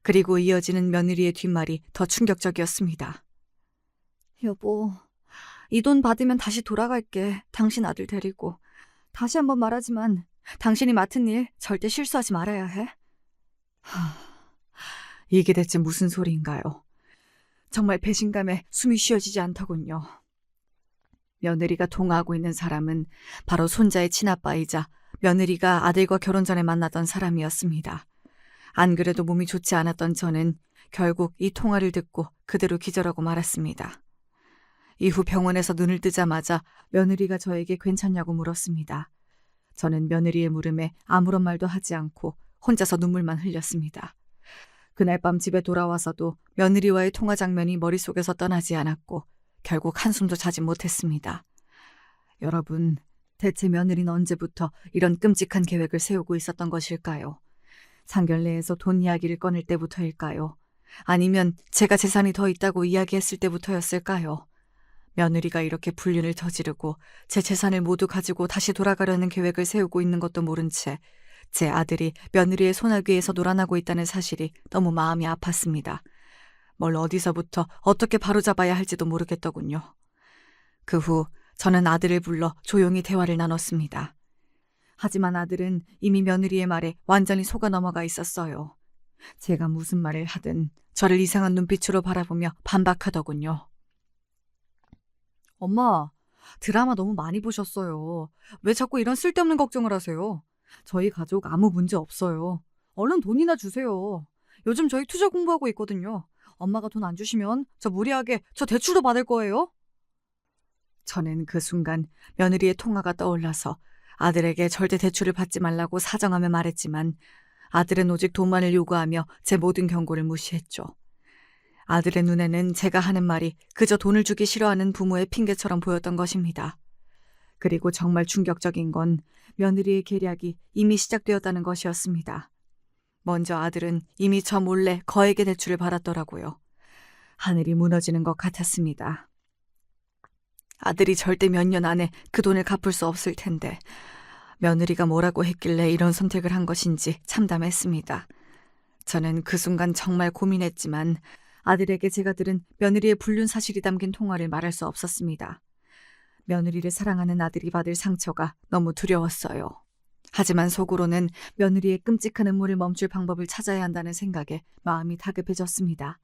그리고 이어지는 며느리의 뒷말이 더 충격적이었습니다. 여보, 이 돈 받으면 다시 돌아갈게. 당신 아들 데리고. 다시 한번 말하지만 당신이 맡은 일 절대 실수하지 말아야 해. 이게 대체 무슨 소리인가요? 정말 배신감에 숨이 쉬어지지 않더군요. 며느리가 통화하고 있는 사람은 바로 손자의 친아빠이자 며느리가 아들과 결혼 전에 만나던 사람이었습니다. 안 그래도 몸이 좋지 않았던 저는 결국 이 통화를 듣고 그대로 기절하고 말았습니다. 이후 병원에서 눈을 뜨자마자 며느리가 저에게 괜찮냐고 물었습니다. 저는 며느리의 물음에 아무런 말도 하지 않고 혼자서 눈물만 흘렸습니다. 그날 밤 집에 돌아와서도 며느리와의 통화 장면이 머릿속에서 떠나지 않았고 결국 한숨도 자지 못했습니다. 여러분, 대체 며느리는 언제부터 이런 끔찍한 계획을 세우고 있었던 것일까요? 상견례에서 돈 이야기를 꺼낼 때부터일까요? 아니면 제가 재산이 더 있다고 이야기했을 때부터였을까요? 며느리가 이렇게 불륜을 저지르고 제 재산을 모두 가지고 다시 돌아가려는 계획을 세우고 있는 것도 모른 채 제 아들이 며느리의 소나귀에서 놀아나고 있다는 사실이 너무 마음이 아팠습니다. 뭘 어디서부터 어떻게 바로잡아야 할지도 모르겠더군요. 그 후 저는 아들을 불러 조용히 대화를 나눴습니다. 하지만 아들은 이미 며느리의 말에 완전히 속아 넘어가 있었어요. 제가 무슨 말을 하든 저를 이상한 눈빛으로 바라보며 반박하더군요. 엄마, 드라마 너무 많이 보셨어요. 왜 자꾸 이런 쓸데없는 걱정을 하세요? 저희 가족 아무 문제 없어요. 얼른 돈이나 주세요. 요즘 저희 투자 공부하고 있거든요. 엄마가 돈 안 주시면 저 무리하게 저 대출도 받을 거예요. 저는 그 순간 며느리의 통화가 떠올라서 아들에게 절대 대출을 받지 말라고 사정하며 말했지만 아들은 오직 돈만을 요구하며 제 모든 경고를 무시했죠. 아들의 눈에는 제가 하는 말이 그저 돈을 주기 싫어하는 부모의 핑계처럼 보였던 것입니다. 그리고 정말 충격적인 건 며느리의 계략이 이미 시작되었다는 것이었습니다. 먼저 아들은 이미 저 몰래 거액의 대출을 받았더라고요. 하늘이 무너지는 것 같았습니다. 아들이 절대 몇 년 안에 그 돈을 갚을 수 없을 텐데 며느리가 뭐라고 했길래 이런 선택을 한 것인지 참담했습니다. 저는 그 순간 정말 고민했지만 아들에게 제가 들은 며느리의 불륜 사실이 담긴 통화를 말할 수 없었습니다. 며느리를 사랑하는 아들이 받을 상처가 너무 두려웠어요. 하지만 속으로는 며느리의 끔찍한 음모를 멈출 방법을 찾아야 한다는 생각에 마음이 다급해졌습니다.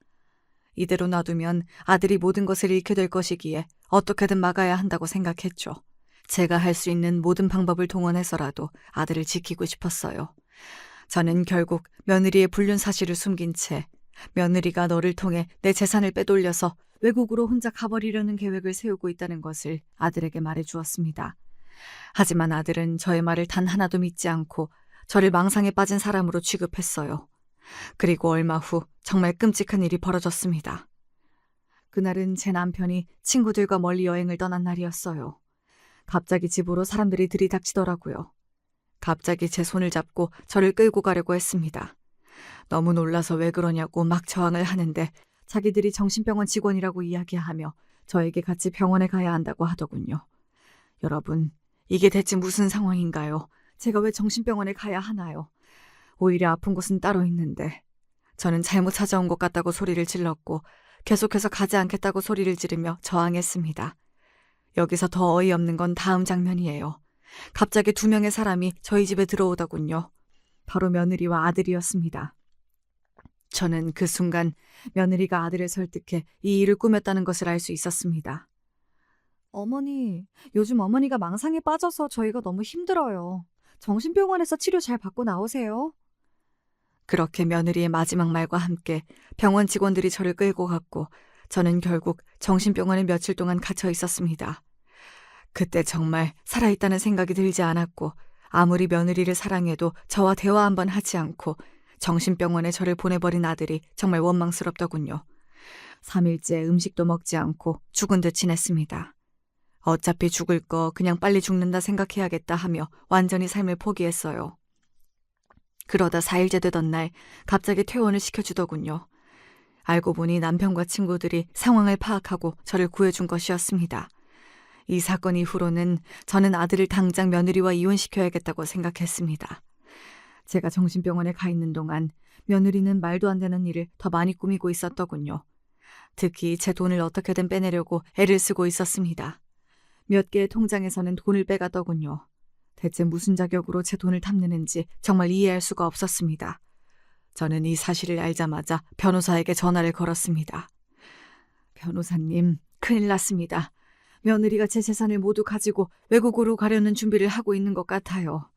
이대로 놔두면 아들이 모든 것을 잃게 될 것이기에 어떻게든 막아야 한다고 생각했죠. 제가 할 수 있는 모든 방법을 동원해서라도 아들을 지키고 싶었어요. 저는 결국 며느리의 불륜 사실을 숨긴 채 며느리가 너를 통해 내 재산을 빼돌려서 외국으로 혼자 가버리려는 계획을 세우고 있다는 것을 아들에게 말해주었습니다. 하지만 아들은 저의 말을 단 하나도 믿지 않고 저를 망상에 빠진 사람으로 취급했어요. 그리고 얼마 후 정말 끔찍한 일이 벌어졌습니다. 그날은 제 남편이 친구들과 멀리 여행을 떠난 날이었어요. 갑자기 집으로 사람들이 들이닥치더라고요. 갑자기 제 손을 잡고 저를 끌고 가려고 했습니다. 너무 놀라서 왜 그러냐고 막 저항을 하는데 자기들이 정신병원 직원이라고 이야기하며 저에게 같이 병원에 가야 한다고 하더군요. 여러분, 이게 대체 무슨 상황인가요? 제가 왜 정신병원에 가야 하나요? 오히려 아픈 곳은 따로 있는데. 저는 잘못 찾아온 것 같다고 소리를 질렀고 계속해서 가지 않겠다고 소리를 지르며 저항했습니다. 여기서 더 어이없는 건 다음 장면이에요. 갑자기 2명의 사람이 저희 집에 들어오더군요. 바로 며느리와 아들이었습니다. 저는 그 순간 며느리가 아들을 설득해 이 일을 꾸몄다는 것을 알 수 있었습니다. 어머니, 요즘 어머니가 망상에 빠져서 저희가 너무 힘들어요. 정신병원에서 치료 잘 받고 나오세요. 그렇게 며느리의 마지막 말과 함께 병원 직원들이 저를 끌고 갔고 저는 결국 정신병원에 며칠 동안 갇혀 있었습니다. 그때 정말 살아있다는 생각이 들지 않았고 아무리 며느리를 사랑해도 저와 대화 한번 하지 않고 정신병원에 저를 보내버린 아들이 정말 원망스럽더군요. 3일째 음식도 먹지 않고 죽은 듯 지냈습니다. 어차피 죽을 거 그냥 빨리 죽는다 생각해야겠다 하며 완전히 삶을 포기했어요. 그러다 4일째 되던 날 갑자기 퇴원을 시켜주더군요. 알고 보니 남편과 친구들이 상황을 파악하고 저를 구해준 것이었습니다. 이 사건 이후로는 저는 아들을 당장 며느리와 이혼시켜야겠다고 생각했습니다. 제가 정신병원에 가 있는 동안 며느리는 말도 안 되는 일을 더 많이 꾸미고 있었더군요. 특히 제 돈을 어떻게든 빼내려고 애를 쓰고 있었습니다. 몇 개의 통장에서는 돈을 빼가더군요. 대체 무슨 자격으로 제 돈을 탐내는지 정말 이해할 수가 없었습니다. 저는 이 사실을 알자마자 변호사에게 전화를 걸었습니다. 변호사님, 큰일 났습니다. 며느리가 제 재산을 모두 가지고 외국으로 가려는 준비를 하고 있는 것 같아요.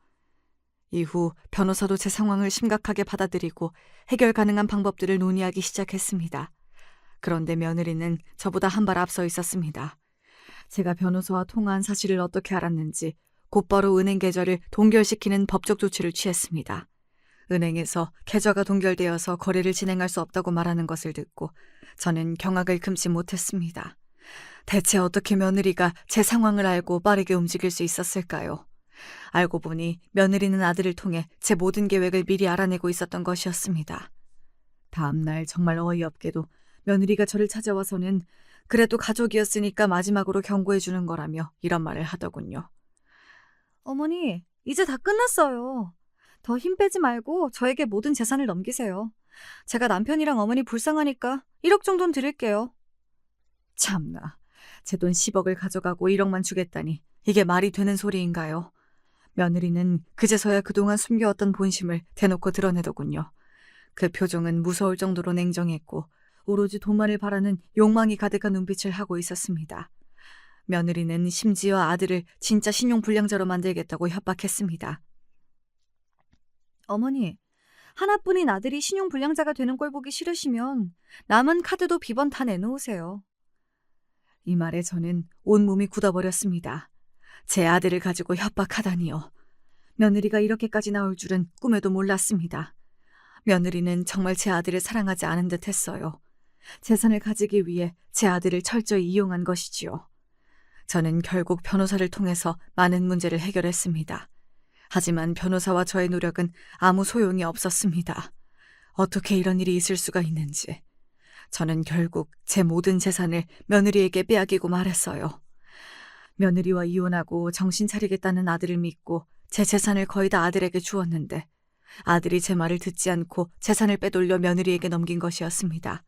이후 변호사도 제 상황을 심각하게 받아들이고 해결 가능한 방법들을 논의하기 시작했습니다. 그런데 며느리는 저보다 한 발 앞서 있었습니다. 제가 변호사와 통화한 사실을 어떻게 알았는지 곧바로 은행 계좌를 동결시키는 법적 조치를 취했습니다. 은행에서 계좌가 동결되어서 거래를 진행할 수 없다고 말하는 것을 듣고 저는 경악을 금치 못했습니다. 대체 어떻게 며느리가 제 상황을 알고 빠르게 움직일 수 있었을까요? 알고 보니 며느리는 아들을 통해 제 모든 계획을 미리 알아내고 있었던 것이었습니다. 다음 날 정말 어이없게도 며느리가 저를 찾아와서는 그래도 가족이었으니까 마지막으로 경고해 주는 거라며 이런 말을 하더군요. 어머니, 이제 다 끝났어요. 더 힘 빼지 말고 저에게 모든 재산을 넘기세요. 제가 남편이랑 어머니 불쌍하니까 1억 정도는 드릴게요. 참나, 제 돈 10억을 가져가고 1억만 주겠다니 이게 말이 되는 소리인가요? 며느리는 그제서야 그동안 숨겨왔던 본심을 대놓고 드러내더군요. 그 표정은 무서울 정도로 냉정했고 오로지 돈만을 바라는 욕망이 가득한 눈빛을 하고 있었습니다. 며느리는 심지어 아들을 진짜 신용불량자로 만들겠다고 협박했습니다. 어머니, 하나뿐인 아들이 신용불량자가 되는 꼴 보기 싫으시면 남은 카드도 비번 다 내놓으세요. 이 말에 저는 온몸이 굳어버렸습니다. 제 아들을 가지고 협박하다니요. 며느리가 이렇게까지 나올 줄은 꿈에도 몰랐습니다. 며느리는 정말 제 아들을 사랑하지 않은 듯 했어요. 재산을 가지기 위해 제 아들을 철저히 이용한 것이지요. 저는 결국 변호사를 통해서 많은 문제를 해결했습니다. 하지만 변호사와 저의 노력은 아무 소용이 없었습니다. 어떻게 이런 일이 있을 수가 있는지. 저는 결국 제 모든 재산을 며느리에게 빼앗기고 말했어요. 며느리와 이혼하고 정신 차리겠다는 아들을 믿고 제 재산을 거의 다 아들에게 주었는데 아들이 제 말을 듣지 않고 재산을 빼돌려 며느리에게 넘긴 것이었습니다.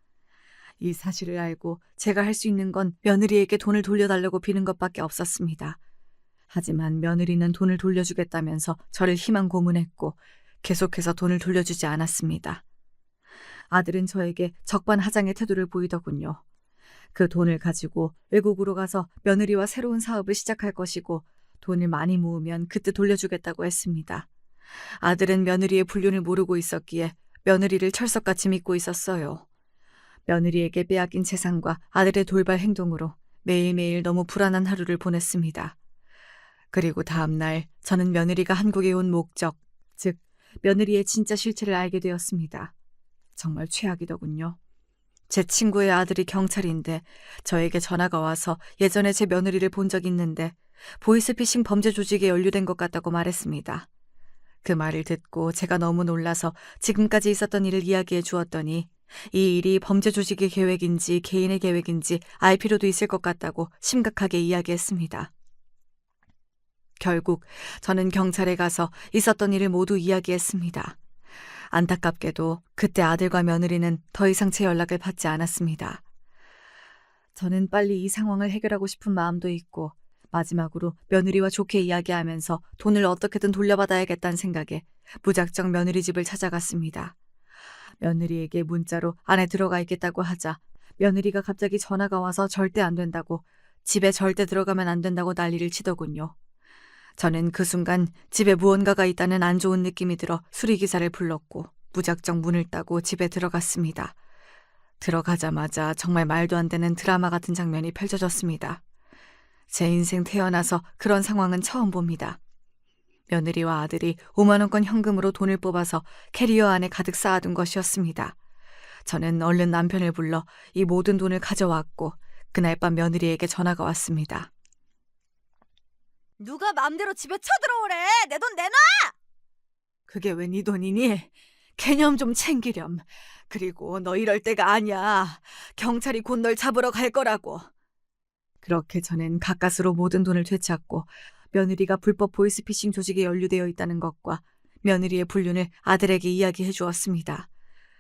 이 사실을 알고 제가 할 수 있는 건 며느리에게 돈을 돌려달라고 비는 것밖에 없었습니다. 하지만 며느리는 돈을 돌려주겠다면서 저를 희망 고문했고 계속해서 돈을 돌려주지 않았습니다. 아들은 저에게 적반하장의 태도를 보이더군요. 그 돈을 가지고 외국으로 가서 며느리와 새로운 사업을 시작할 것이고 돈을 많이 모으면 그때 돌려주겠다고 했습니다. 아들은 며느리의 불륜을 모르고 있었기에 며느리를 철석같이 믿고 있었어요. 며느리에게 빼앗긴 재산과 아들의 돌발 행동으로 매일매일 너무 불안한 하루를 보냈습니다. 그리고 다음 날 저는 며느리가 한국에 온 목적, 즉 며느리의 진짜 실체를 알게 되었습니다. 정말 최악이더군요. 제 친구의 아들이 경찰인데 저에게 전화가 와서 예전에 제 며느리를 본 적 있는데 보이스피싱 범죄 조직에 연루된 것 같다고 말했습니다. 그 말을 듣고 제가 너무 놀라서 지금까지 있었던 일을 이야기해 주었더니 이 일이 범죄 조직의 계획인지 개인의 계획인지 알 필요도 있을 것 같다고 심각하게 이야기했습니다. 결국 저는 경찰에 가서 있었던 일을 모두 이야기했습니다. 안타깝게도 그때 아들과 며느리는 더 이상 제 연락을 받지 않았습니다. 저는 빨리 이 상황을 해결하고 싶은 마음도 있고 마지막으로 며느리와 좋게 이야기하면서 돈을 어떻게든 돌려받아야겠다는 생각에 무작정 며느리 집을 찾아갔습니다. 며느리에게 문자로 안에 들어가 있겠다고 하자 며느리가 갑자기 전화가 와서 절대 안 된다고, 집에 절대 들어가면 안 된다고 난리를 치더군요. 저는 그 순간 집에 무언가가 있다는 안 좋은 느낌이 들어 수리기사를 불렀고 무작정 문을 따고 집에 들어갔습니다. 들어가자마자 정말 말도 안 되는 드라마 같은 장면이 펼쳐졌습니다. 제 인생 태어나서 그런 상황은 처음 봅니다. 며느리와 아들이 5만 원권 현금으로 돈을 뽑아서 캐리어 안에 가득 쌓아둔 것이었습니다. 저는 얼른 남편을 불러 이 모든 돈을 가져왔고 그날 밤 며느리에게 전화가 왔습니다. 누가 맘대로 집에 쳐들어오래. 내 돈 내놔. 그게 왜 네 돈이니? 개념 좀 챙기렴. 그리고 너 이럴 때가 아니야. 경찰이 곧 널 잡으러 갈 거라고. 그렇게 저는 가까스로 모든 돈을 되찾고 며느리가 불법 보이스피싱 조직에 연루되어 있다는 것과 며느리의 불륜을 아들에게 이야기해 주었습니다.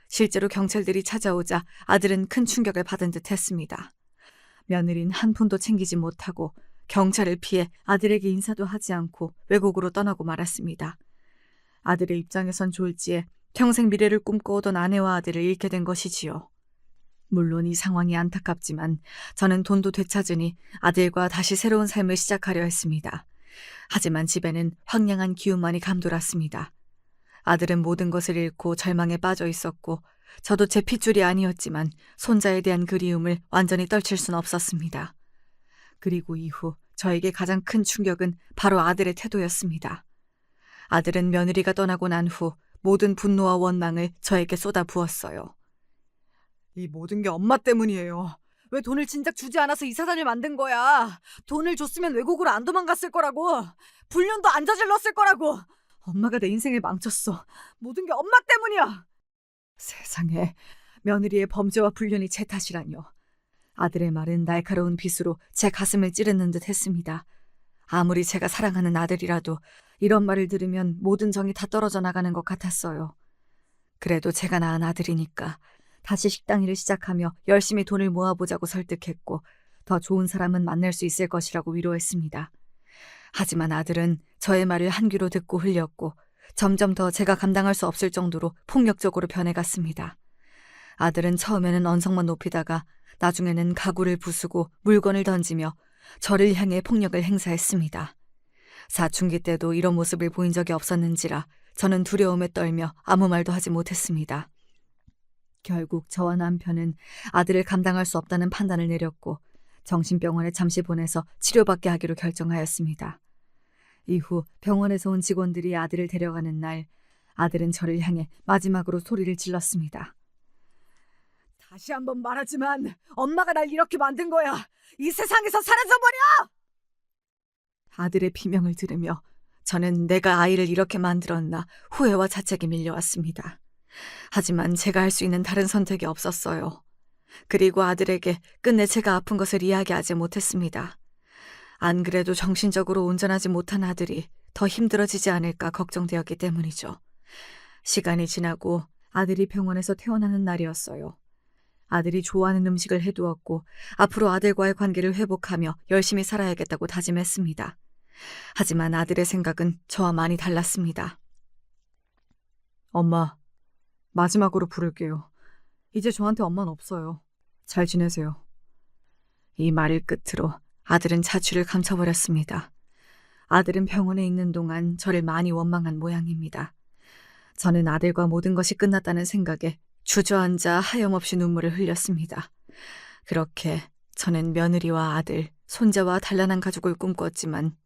실제로 경찰들이 찾아오자 아들은 큰 충격을 받은 듯 했습니다. 며느리는 한 푼도 챙기지 못하고 경찰을 피해 아들에게 인사도 하지 않고 외국으로 떠나고 말았습니다. 아들의 입장에선 졸지에 평생 미래를 꿈꿔오던 아내와 아들을 잃게 된 것이지요. 물론 이 상황이 안타깝지만 저는 돈도 되찾으니 아들과 다시 새로운 삶을 시작하려 했습니다. 하지만 집에는 황량한 기운만이 감돌았습니다. 아들은 모든 것을 잃고 절망에 빠져 있었고 저도 제 핏줄이 아니었지만 손자에 대한 그리움을 완전히 떨칠 수는 없었습니다. 그리고 이후 저에게 가장 큰 충격은 바로 아들의 태도였습니다. 아들은 며느리가 떠나고 난 후 모든 분노와 원망을 저에게 쏟아부었어요. 이 모든 게 엄마 때문이에요. 왜 돈을 진작 주지 않아서 이 사단을 만든 거야? 돈을 줬으면 외국으로 안 도망갔을 거라고. 불륜도 안 저질렀을 거라고. 엄마가 내 인생을 망쳤어. 모든 게 엄마 때문이야. 세상에, 며느리의 범죄와 불륜이 제 탓이라뇨. 아들의 말은 날카로운 빗으로 제 가슴을 찌르는 듯 했습니다. 아무리 제가 사랑하는 아들이라도 이런 말을 들으면 모든 정이 다 떨어져 나가는 것 같았어요. 그래도 제가 낳은 아들이니까 다시 식당 일을 시작하며 열심히 돈을 모아보자고 설득했고 더 좋은 사람은 만날 수 있을 것이라고 위로했습니다. 하지만 아들은 저의 말을 한 귀로 듣고 흘렸고 점점 더 제가 감당할 수 없을 정도로 폭력적으로 변해갔습니다. 아들은 처음에는 언성만 높이다가 나중에는 가구를 부수고 물건을 던지며 저를 향해 폭력을 행사했습니다. 사춘기 때도 이런 모습을 보인 적이 없었는지라 저는 두려움에 떨며 아무 말도 하지 못했습니다. 결국 저와 남편은 아들을 감당할 수 없다는 판단을 내렸고 정신병원에 잠시 보내서 치료받게 하기로 결정하였습니다. 이후 병원에서 온 직원들이 아들을 데려가는 날 아들은 저를 향해 마지막으로 소리를 질렀습니다. 다시 한번 말하지만 엄마가 날 이렇게 만든 거야. 이 세상에서 사라져버려! 아들의 비명을 들으며 저는 내가 아이를 이렇게 만들었나 후회와 자책이 밀려왔습니다. 하지만 제가 할 수 있는 다른 선택이 없었어요. 그리고 아들에게 끝내 제가 아픈 것을 이야기하지 못했습니다. 안 그래도 정신적으로 온전하지 못한 아들이 더 힘들어지지 않을까 걱정되었기 때문이죠. 시간이 지나고 아들이 병원에서 퇴원하는 날이었어요. 아들이 좋아하는 음식을 해두었고 앞으로 아들과의 관계를 회복하며 열심히 살아야겠다고 다짐했습니다. 하지만 아들의 생각은 저와 많이 달랐습니다. 엄마, 마지막으로 부를게요. 이제 저한테 엄마는 없어요. 잘 지내세요. 이 말을 끝으로 아들은 자취를 감춰버렸습니다. 아들은 병원에 있는 동안 저를 많이 원망한 모양입니다. 저는 아들과 모든 것이 끝났다는 생각에 주저앉아 하염없이 눈물을 흘렸습니다. 그렇게 저는 며느리와 아들, 손자와 단란한 가족을 꿈꿨지만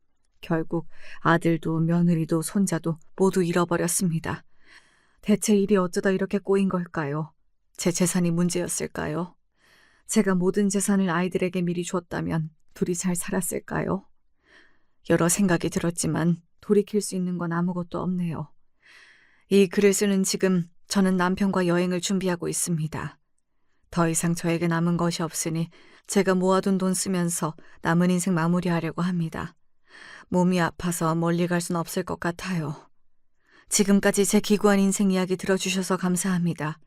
결국 아들도 며느리도 손자도 모두 잃어버렸습니다. 대체 일이 어쩌다 이렇게 꼬인 걸까요? 제 재산이 문제였을까요? 제가 모든 재산을 아이들에게 미리 줬다면 둘이 잘 살았을까요? 여러 생각이 들었지만 돌이킬 수 있는 건 아무것도 없네요. 이 글을 쓰는 지금 저는 남편과 여행을 준비하고 있습니다. 더 이상 저에게 남은 것이 없으니 제가 모아둔 돈 쓰면서 남은 인생 마무리하려고 합니다. 몸이 아파서 멀리 갈 순 없을 것 같아요. 지금까지 제 기구한 인생 이야기 들어주셔서 감사합니다.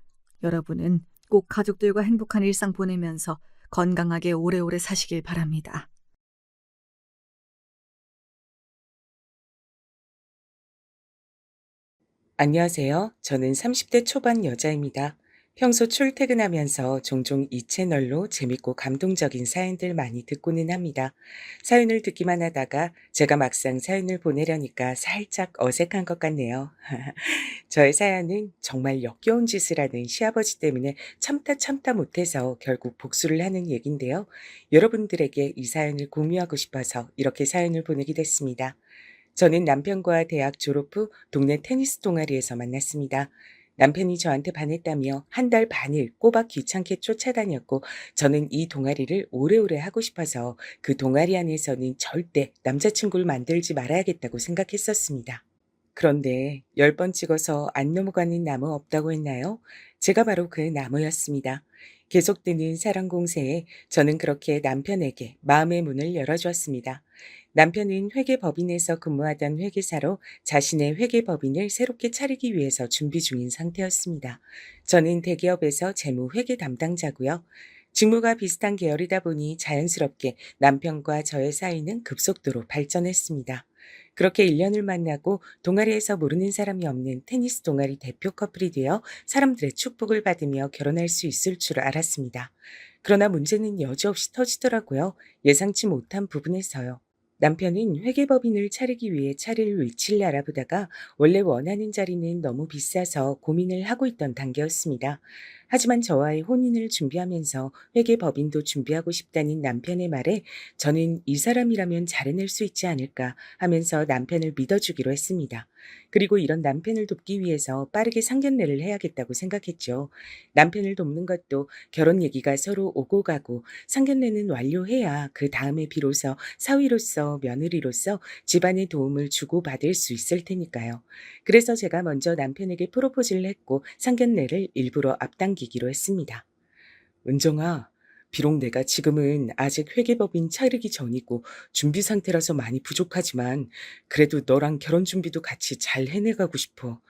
여러분은 꼭 가족들과 행복한 일상 보내면서 건강하게 오래오래 사시길 바랍니다. 안녕하세요. 저는 30대 초반 여자입니다. 평소 출퇴근하면서 종종 이 채널로 재밌고 감동적인 사연들 많이 듣고는 합니다. 사연을 듣기만 하다가 제가 막상 사연을 보내려니까 살짝 어색한 것 같네요. 저의 사연은 정말 역겨운 짓을 하는 시아버지 때문에 참다 못해서 결국 복수를 하는 얘긴데요. 여러분들에게 이 사연을 공유하고 싶어서 이렇게 사연을 보내게 됐습니다. 저는 남편과 대학 졸업 후 동네 테니스 동아리에서 만났습니다. 남편이 저한테 반했다며 한 달 반을 꼬박 귀찮게 쫓아다녔고 저는 이 동아리를 오래오래 하고 싶어서 그 동아리 안에서는 절대 남자친구를 만들지 말아야겠다고 생각했었습니다. 그런데 10번 찍어서 안 넘어가는 나무 없다고 했나요? 제가 바로 그 나무였습니다. 계속되는 사랑 공세에 저는 그렇게 남편에게 마음의 문을 열어주었습니다. 남편은 회계법인에서 근무하던 회계사로 자신의 회계법인을 새롭게 차리기 위해서 준비 중인 상태였습니다. 저는 대기업에서 재무 회계 담당자고요. 직무가 비슷한 계열이다 보니 자연스럽게 남편과 저의 사이는 급속도로 발전했습니다. 그렇게 1년을 만나고 동아리에서 모르는 사람이 없는 테니스 동아리 대표 커플이 되어 사람들의 축복을 받으며 결혼할 수 있을 줄 알았습니다. 그러나 문제는 여지없이 터지더라고요. 예상치 못한 부분에서요. 남편은 회계법인을 차리기 위해 차릴 위치를 알아보다가 원래 원하는 자리는 너무 비싸서 고민을 하고 있던 단계였습니다. 하지만 저와의 혼인을 준비하면서 회계법인도 준비하고 싶다는 남편의 말에 저는 이 사람이라면 잘해낼 수 있지 않을까 하면서 남편을 믿어주기로 했습니다. 그리고 이런 남편을 돕기 위해서 빠르게 상견례를 해야겠다고 생각했죠. 남편을 돕는 것도 결혼 얘기가 서로 오고 가고 상견례는 완료해야 그 다음에 비로소 사위로서 며느리로서 집안의 도움을 주고받을 수 있을 테니까요. 그래서 제가 먼저 남편에게 프로포즈를 했고 상견례를 일부러 앞당기기로 했습니다. 은정아, 비록 내가 지금은 아직 회계법인 차리기 전이고 준비 상태라서 많이 부족하지만 그래도 너랑 결혼 준비도 같이 잘 해내가고 싶어.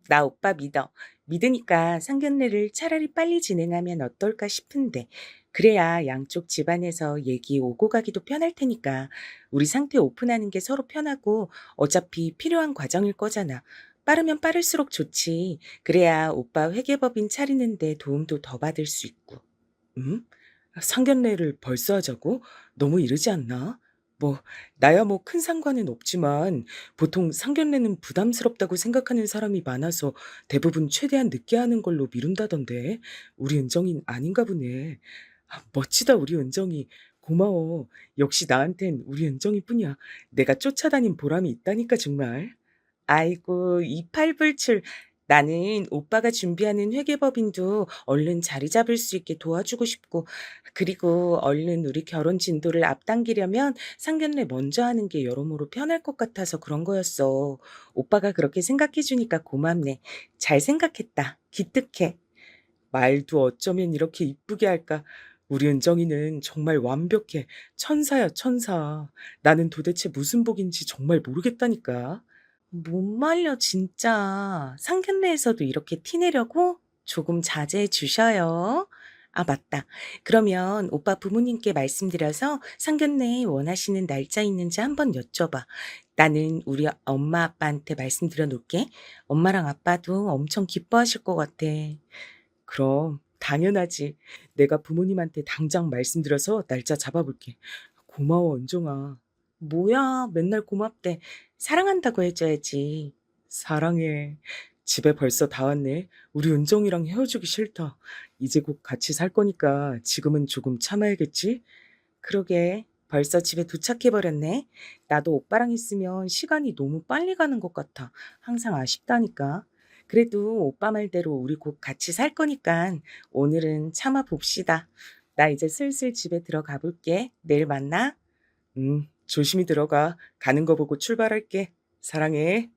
나 오빠 믿어. 믿으니까 상견례를 차라리 빨리 진행하면 어떨까 싶은데 그래야 양쪽 집안에서 얘기 오고 가기도 편할 테니까 우리 상태 오픈하는 게 서로 편하고 어차피 필요한 과정일 거잖아. 빠르면 빠를수록 좋지. 그래야 오빠 회계법인 차리는데 도움도 더 받을 수 있고. 응? 상견례를 벌써 하자고? 너무 이르지 않나? 나야 큰 상관은 없지만 보통 상견례는 부담스럽다고 생각하는 사람이 많아서 대부분 최대한 늦게 하는 걸로 미룬다던데 우리 은정이는 아닌가 보네. 멋지다 우리 은정이. 고마워. 역시 나한텐 우리 은정이뿐이야. 내가 쫓아다닌 보람이 있다니까 정말. 아이고 이팔불출. 나는 오빠가 준비하는 회계법인도 얼른 자리 잡을 수 있게 도와주고 싶고, 그리고 얼른 우리 결혼 진도를 앞당기려면 상견례 먼저 하는 게 여러모로 편할 것 같아서 그런 거였어. 오빠가 그렇게 생각해 주니까 고맙네. 잘 생각했다. 기특해. 말도 어쩌면 이렇게 이쁘게 할까. 우리 은정이는 정말 완벽해. 천사야, 천사. 나는 도대체 무슨 복인지 정말 모르겠다니까. 못 말려, 진짜. 상견례에서도 이렇게 티내려고? 조금 자제해 주셔요. 아, 맞다. 그러면 오빠 부모님께 말씀드려서 상견례 원하시는 날짜 있는지 한번 여쭤봐. 나는 우리 엄마 아빠한테 말씀드려 놓을게. 엄마랑 아빠도 엄청 기뻐하실 것 같아. 그럼 당연하지. 내가 부모님한테 당장 말씀드려서 날짜 잡아볼게. 고마워, 은정아. 뭐야, 맨날 고맙대. 사랑한다고 해줘야지. 사랑해. 집에 벌써 다 왔네. 우리 은정이랑 헤어지기 싫다. 이제 곧 같이 살 거니까 지금은 조금 참아야겠지? 그러게. 벌써 집에 도착해버렸네. 나도 오빠랑 있으면 시간이 너무 빨리 가는 것 같아. 항상 아쉽다니까. 그래도 오빠 말대로 우리 곧 같이 살 거니까 오늘은 참아 봅시다. 나 이제 슬슬 집에 들어가 볼게. 내일 만나. 조심히 들어가. 가는 거 보고 출발할게. 사랑해.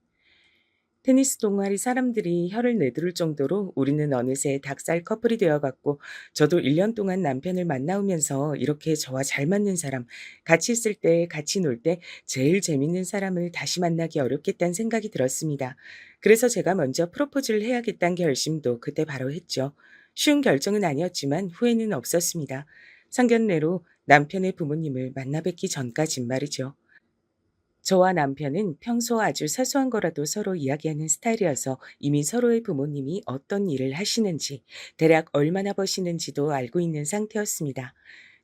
테니스 동아리 사람들이 혀를 내두를 정도로 우리는 어느새 닭살 커플이 되어갔고, 저도 1년 동안 남편을 만나오면서 이렇게 저와 잘 맞는 사람, 같이 있을 때, 같이 놀 때 제일 재밌는 사람을 다시 만나기 어렵겠다는 생각이 들었습니다. 그래서 제가 먼저 프로포즈를 해야겠다는 결심도 그때 바로 했죠. 쉬운 결정은 아니었지만 후회는 없었습니다. 상견례로 남편의 부모님을 만나 뵙기 전까진 말이죠. 저와 남편은 평소 아주 사소한 거라도 서로 이야기하는 스타일이어서 이미 서로의 부모님이 어떤 일을 하시는지, 대략 얼마나 버시는지도 알고 있는 상태였습니다.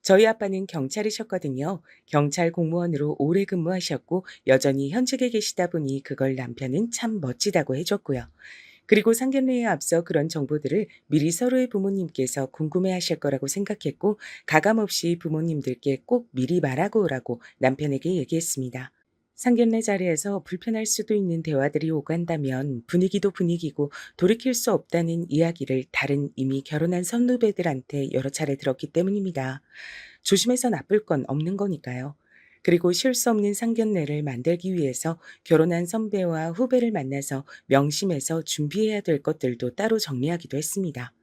저희 아빠는 경찰이셨거든요. 경찰 공무원으로 오래 근무하셨고 여전히 현직에 계시다 보니 그걸 남편은 참 멋지다고 해줬고요. 그리고 상견례에 앞서 그런 정보들을 미리 서로의 부모님께서 궁금해하실 거라고 생각했고, 가감없이 부모님들께 꼭 미리 말하고 오라고 남편에게 얘기했습니다. 상견례 자리에서 불편할 수도 있는 대화들이 오간다면 분위기도 분위기고 돌이킬 수 없다는 이야기를 다른 이미 결혼한 선후배들한테 여러 차례 들었기 때문입니다. 조심해서 나쁠 건 없는 거니까요. 그리고 실수 없는 상견례를 만들기 위해서 결혼한 선배와 후배를 만나서 명심해서 준비해야 될 것들도 따로 정리하기도 했습니다.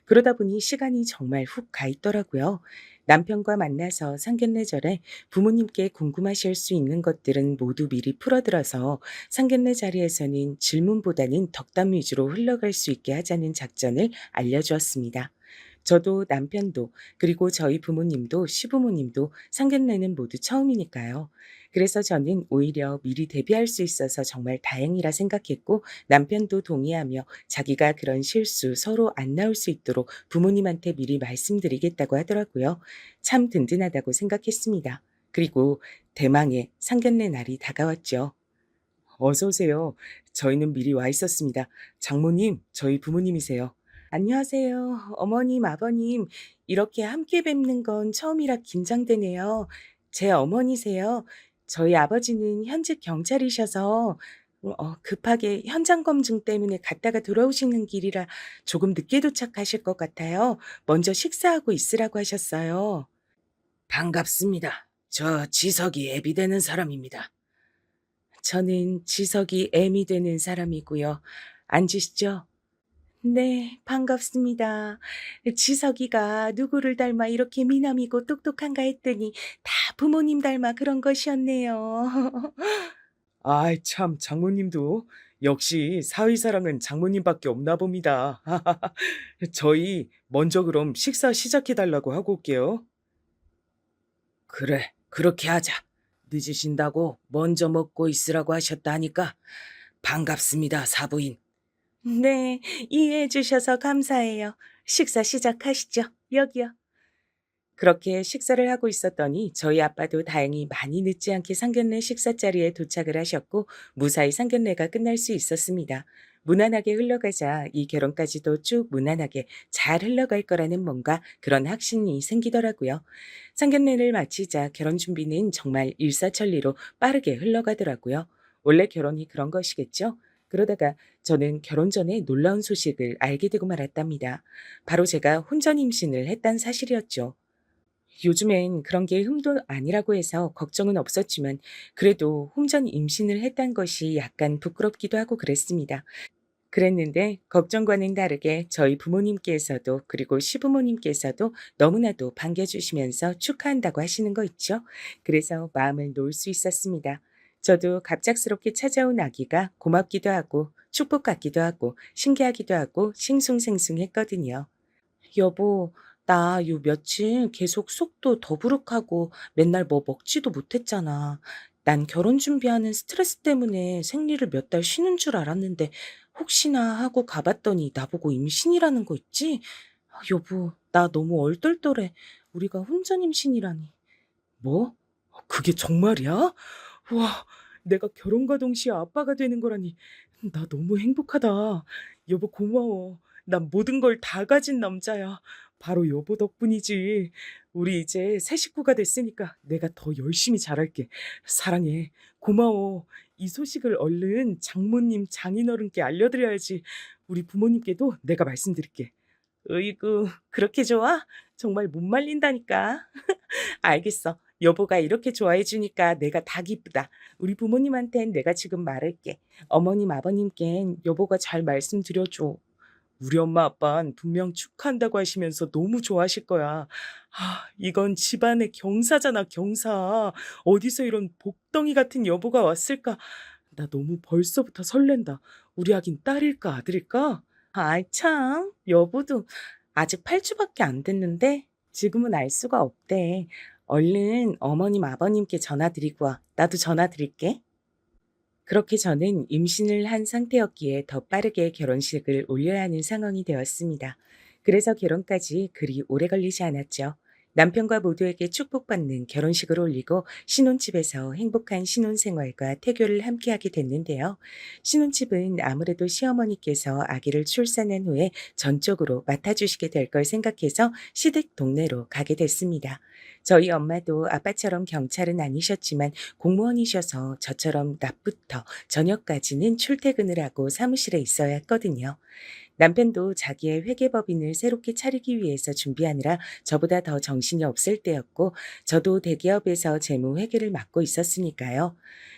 그러다 보니 시간이 정말 훅 가 있더라고요. 남편과 만나서 상견례 전에 부모님께 궁금하실 수 있는 것들은 모두 미리 풀어들어서 상견례 자리에서는 질문보다는 덕담 위주로 흘러갈 수 있게 하자는 작전을 알려주었습니다. 저도 남편도 그리고 저희 부모님도 시부모님도 상견례는 모두 처음이니까요. 그래서 저는 오히려 미리 대비할 수 있어서 정말 다행이라 생각했고, 남편도 동의하며 자기가 그런 실수 서로 안 나올 수 있도록 부모님한테 미리 말씀드리겠다고 하더라고요. 참 든든하다고 생각했습니다. 그리고 대망의 상견례 날이 다가왔죠. 어서 오세요. 저희는 미리 와 있었습니다. 장모님, 저희 부모님이세요. 안녕하세요. 어머님, 아버님. 이렇게 함께 뵙는 건 처음이라 긴장되네요. 제 어머니세요. 저희 아버지는 현직 경찰이셔서 급하게 현장 검증 때문에 갔다가 돌아오시는 길이라 조금 늦게 도착하실 것 같아요. 먼저 식사하고 있으라고 하셨어요. 반갑습니다. 저 지석이 애비 되는 사람입니다. 저는 지석이 애미 되는 사람이고요. 앉으시죠. 네, 반갑습니다. 지석이가 누구를 닮아 이렇게 미남이고 똑똑한가 했더니 다 부모님 닮아 그런 것이었네요. 아이, 참, 장모님도 역시 사위사랑은 장모님밖에 없나 봅니다. 저희 먼저 그럼 식사 시작해 달라고 하고 올게요. 그래, 그렇게 하자. 늦으신다고 먼저 먹고 있으라고 하셨다니까. 반갑습니다, 사부인. 네, 이해해 주셔서 감사해요. 식사 시작하시죠. 여기요. 그렇게 식사를 하고 있었더니 저희 아빠도 다행히 많이 늦지 않게 상견례 식사 자리에 도착을 하셨고 무사히 상견례가 끝날 수 있었습니다. 무난하게 흘러가자 이 결혼까지도 쭉 무난하게 잘 흘러갈 거라는 뭔가 그런 확신이 생기더라고요. 상견례를 마치자 결혼 준비는 정말 일사천리로 빠르게 흘러가더라고요. 원래 결혼이 그런 것이겠죠? 그러다가 저는 결혼 전에 놀라운 소식을 알게 되고 말았답니다. 바로 제가 혼전 임신을 했다는 사실이었죠. 요즘엔 그런 게 흠도 아니라고 해서 걱정은 없었지만 그래도 혼전 임신을 했다는 것이 약간 부끄럽기도 하고 그랬습니다. 그랬는데 걱정과는 다르게 저희 부모님께서도 그리고 시부모님께서도 너무나도 반겨주시면서 축하한다고 하시는 거 있죠. 그래서 마음을 놓을 수 있었습니다. 저도 갑작스럽게 찾아온 아기가 고맙기도 하고 축복 같기도 하고 신기하기도 하고 싱숭생숭했거든요. 여보, 나 요 며칠 계속 속도 더부룩하고 맨날 뭐 먹지도 못했잖아. 난 결혼 준비하는 스트레스 때문에 생리를 몇 달 쉬는 줄 알았는데 혹시나 하고 가봤더니 나보고 임신이라는 거 있지? 아, 여보, 나 너무 얼떨떨해. 우리가 혼전 임신이라니. 뭐? 그게 정말이야? 와, 내가 결혼과 동시에 아빠가 되는 거라니. 나 너무 행복하다. 여보 고마워. 난 모든 걸 다 가진 남자야. 바로 여보 덕분이지. 우리 이제 새 식구가 됐으니까 내가 더 열심히 잘할게. 사랑해. 고마워. 이 소식을 얼른 장모님, 장인어른께 알려드려야지. 우리 부모님께도 내가 말씀드릴게. 으이구, 그렇게 좋아? 정말 못 말린다니까. 알겠어. 여보가 이렇게 좋아해 주니까 내가 다 기쁘다. 우리 부모님한텐 내가 지금 말할게. 어머님, 아버님껜 여보가 잘 말씀드려줘. 우리 엄마 아빠는 분명 축하한다고 하시면서 너무 좋아하실 거야. 아, 이건 집안의 경사잖아, 경사. 어디서 이런 복덩이 같은 여보가 왔을까? 나 너무 벌써부터 설렌다. 우리 아긴 딸일까, 아들일까? 아이, 참. 여보도 아직 8주밖에 안 됐는데 지금은 알 수가 없대. 얼른 어머님, 아버님께 전화드리고 와. 나도 전화드릴게. 그렇게 저는 임신을 한 상태였기에 더 빠르게 결혼식을 올려야 하는 상황이 되었습니다. 그래서 결혼까지 그리 오래 걸리지 않았죠. 남편과 모두에게 축복받는 결혼식을 올리고 신혼집에서 행복한 신혼생활과 태교를 함께하게 됐는데요. 신혼집은 아무래도 시어머니께서 아기를 출산한 후에 전적으로 맡아주시게 될 걸 생각해서 시댁 동네로 가게 됐습니다. 저희 엄마도 아빠처럼 경찰은 아니셨지만 공무원이셔서 저처럼 낮부터 저녁까지는 출퇴근을 하고 사무실에 있어야 했거든요. 남편도 자기의 회계법인을 새롭게 차리기 위해서 준비하느라 저보다 더 정신이 없을 때였고, 저도 대기업에서 재무 회계를 맡고 있었으니까요.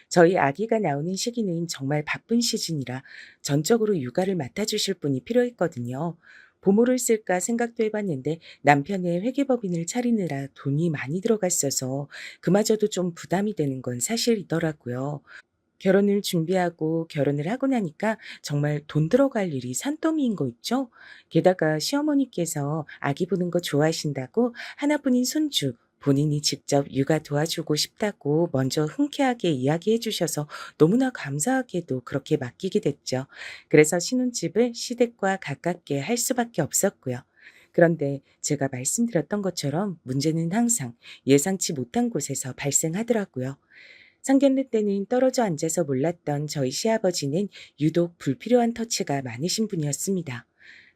저희 아기가 나오는 시기는 정말 바쁜 시즌이라 전적으로 육아를 맡아주실 분이 필요했거든요. 부모를 쓸까 생각도 해봤는데 남편의 회계법인을 차리느라 돈이 많이 들어갔어서 그마저도 좀 부담이 되는 건 사실이더라고요. 결혼을 준비하고 결혼을 하고 나니까 정말 돈 들어갈 일이 산더미인 거 있죠? 게다가 시어머니께서 아기 보는 거 좋아하신다고 하나뿐인 손주 본인이 직접 육아 도와주고 싶다고 먼저 흔쾌하게 이야기해 주셔서 너무나 감사하게도 그렇게 맡기게 됐죠. 그래서 신혼집을 시댁과 가깝게 할 수밖에 없었고요. 그런데 제가 말씀드렸던 것처럼 문제는 항상 예상치 못한 곳에서 발생하더라고요. 상견례 때는 떨어져 앉아서 몰랐던 저희 시아버지는 유독 불필요한 터치가 많으신 분이었습니다.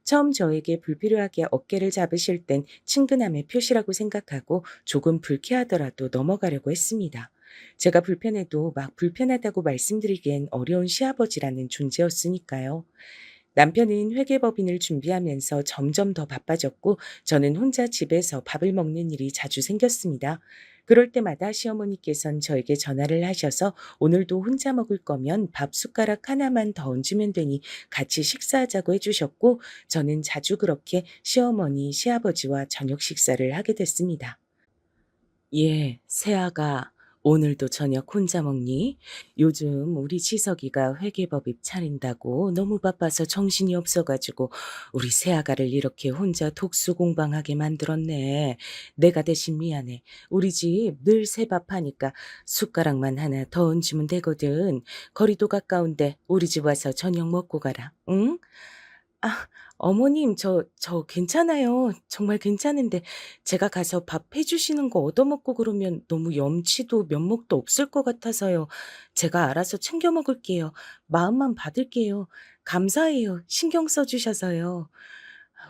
처음 저에게 불필요하게 어깨를 잡으실 땐 친근함의 표시라고 생각하고 조금 불쾌하더라도 넘어가려고 했습니다. 제가 불편해도 막 불편하다고 말씀드리기엔 어려운 시아버지라는 존재였으니까요. 남편은 회계법인을 준비하면서 점점 더 바빠졌고 저는 혼자 집에서 밥을 먹는 일이 자주 생겼습니다. 그럴 때마다 시어머니께선 저에게 전화를 하셔서 오늘도 혼자 먹을 거면 밥 숟가락 하나만 더 얹으면 되니 같이 식사하자고 해주셨고 저는 자주 그렇게 시어머니, 시아버지와 저녁 식사를 하게 됐습니다. 예, 새아가 오늘도 저녁 혼자 먹니? 요즘 우리 지석이가 회계법입 차린다고 너무 바빠서 정신이 없어가지고 우리 새아가를 이렇게 혼자 독수공방하게 만들었네. 내가 대신 미안해. 우리 집 늘 새밥하니까 숟가락만 하나 더 얹으면 되거든. 거리도 가까운데 우리 집 와서 저녁 먹고 가라. 응? 아, 어머님, 저 괜찮아요. 정말 괜찮은데, 제가 가서 밥 해주시는 거 얻어먹고 그러면 너무 염치도 면목도 없을 것 같아서요. 제가 알아서 챙겨 먹을게요. 마음만 받을게요. 감사해요. 신경 써주셔서요.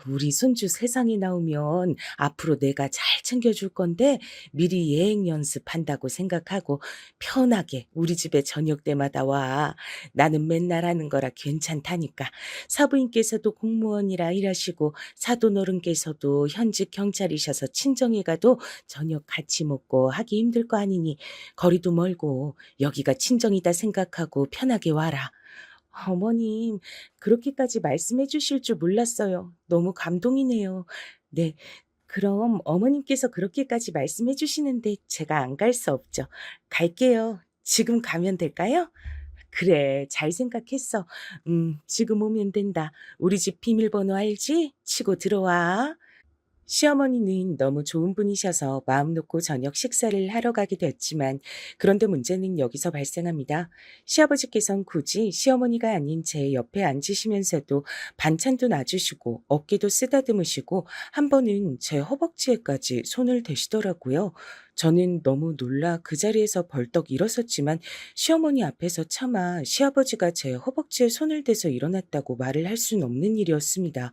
우리 손주 세상에 나오면 앞으로 내가 잘 챙겨줄 건데 미리 예행 연습한다고 생각하고 편하게 우리 집에 저녁 때마다 와. 나는 맨날 하는 거라 괜찮다니까. 사부인께서도 공무원이라 일하시고 사돈어른께서도 현직 경찰이셔서 친정에 가도 저녁 같이 먹고 하기 힘들 거 아니니 거리도 멀고 여기가 친정이다 생각하고 편하게 와라. 어머님, 그렇게까지 말씀해 주실 줄 몰랐어요. 너무 감동이네요. 네, 그럼 어머님께서 그렇게까지 말씀해 주시는데 제가 안 갈 수 없죠. 갈게요. 지금 가면 될까요? 그래, 잘 생각했어. 지금 오면 된다. 우리 집 비밀번호 알지? 치고 들어와. 시어머니는 너무 좋은 분이셔서 마음 놓고 저녁 식사를 하러 가게 됐지만 그런데 문제는 여기서 발생합니다. 시아버지께선 굳이 시어머니가 아닌 제 옆에 앉으시면서도 반찬도 놔주시고 어깨도 쓰다듬으시고 한 번은 제 허벅지에까지 손을 대시더라고요. 저는 너무 놀라 그 자리에서 벌떡 일어섰지만 시어머니 앞에서 차마 시아버지가 제 허벅지에 손을 대서 일어났다고 말을 할 수는 없는 일이었습니다.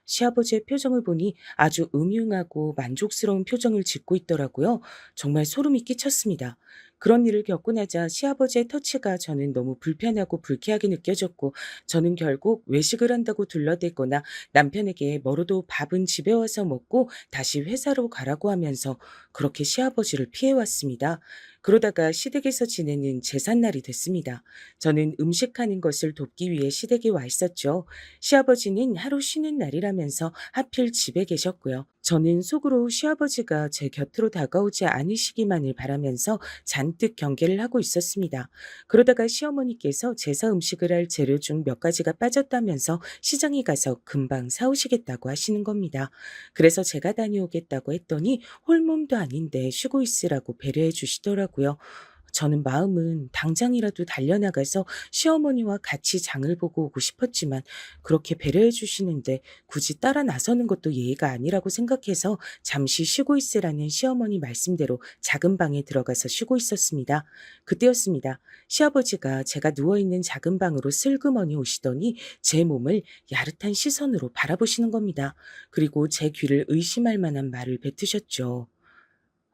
시아버지의 표정을 보니 아주 음흉하고 만족스러운 표정을 짓고 있더라고요. 정말 소름이 끼쳤습니다. 그런 일을 겪고 나자 시아버지의 터치가 저는 너무 불편하고 불쾌하게 느껴졌고 저는 결국 외식을 한다고 둘러대거나 남편에게 뭐로도 밥은 집에 와서 먹고 다시 회사로 가라고 하면서 그렇게 시아버지를 피해왔습니다. 그러다가 시댁에서 지내는 제삿날이 됐습니다. 저는 음식하는 것을 돕기 위해 시댁에 와 있었죠. 시아버지는 하루 쉬는 날이라면서 하필 집에 계셨고요. 저는 속으로 시아버지가 제 곁으로 다가오지 않으시기만을 바라면서 잔뜩 경계를 하고 있었습니다. 그러다가 시어머니께서 제사 음식을 할 재료 중 몇 가지가 빠졌다면서 시장에 가서 금방 사오시겠다고 하시는 겁니다. 그래서 제가 다녀오겠다고 했더니 홀몸도 아닌데 쉬고 있으라고 배려해 주시더라고요. 저는 마음은 당장이라도 달려나가서 시어머니와 같이 장을 보고 오고 싶었지만 그렇게 배려해 주시는데 굳이 따라 나서는 것도 예의가 아니라고 생각해서 잠시 쉬고 있으라는 시어머니 말씀대로 작은 방에 들어가서 쉬고 있었습니다. 그때였습니다. 시아버지가 제가 누워있는 작은 방으로 슬그머니 오시더니 제 몸을 야릇한 시선으로 바라보시는 겁니다. 그리고 제 귀를 의심할 만한 말을 뱉으셨죠.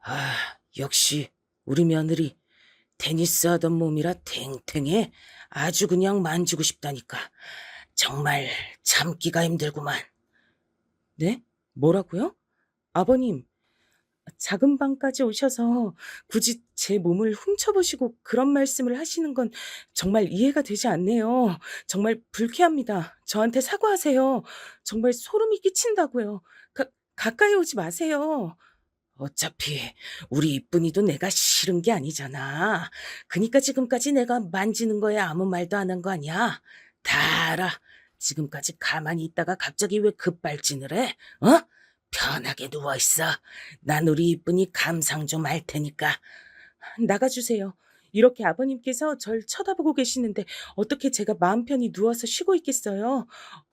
아, 역시 우리 며느리 테니스 하던 몸이라 탱탱해. 아주 그냥 만지고 싶다니까. 정말 참기가 힘들구만. 네? 뭐라고요? 아버님, 작은 방까지 오셔서 굳이 제 몸을 훔쳐보시고 그런 말씀을 하시는 건 정말 이해가 되지 않네요. 정말 불쾌합니다. 저한테 사과하세요. 정말 소름이 끼친다고요. 가까이 오지 마세요. 어차피 우리 이쁜이도 내가 싫은 게 아니잖아. 그니까 지금까지 내가 만지는 거에 아무 말도 안 한 거 아니야. 다 알아. 지금까지 가만히 있다가 갑자기 왜 급발진을 해? 어? 편하게 누워있어. 난 우리 이쁜이 감상 좀 할 테니까. 나가주세요. 이렇게 아버님께서 절 쳐다보고 계시는데 어떻게 제가 마음 편히 누워서 쉬고 있겠어요?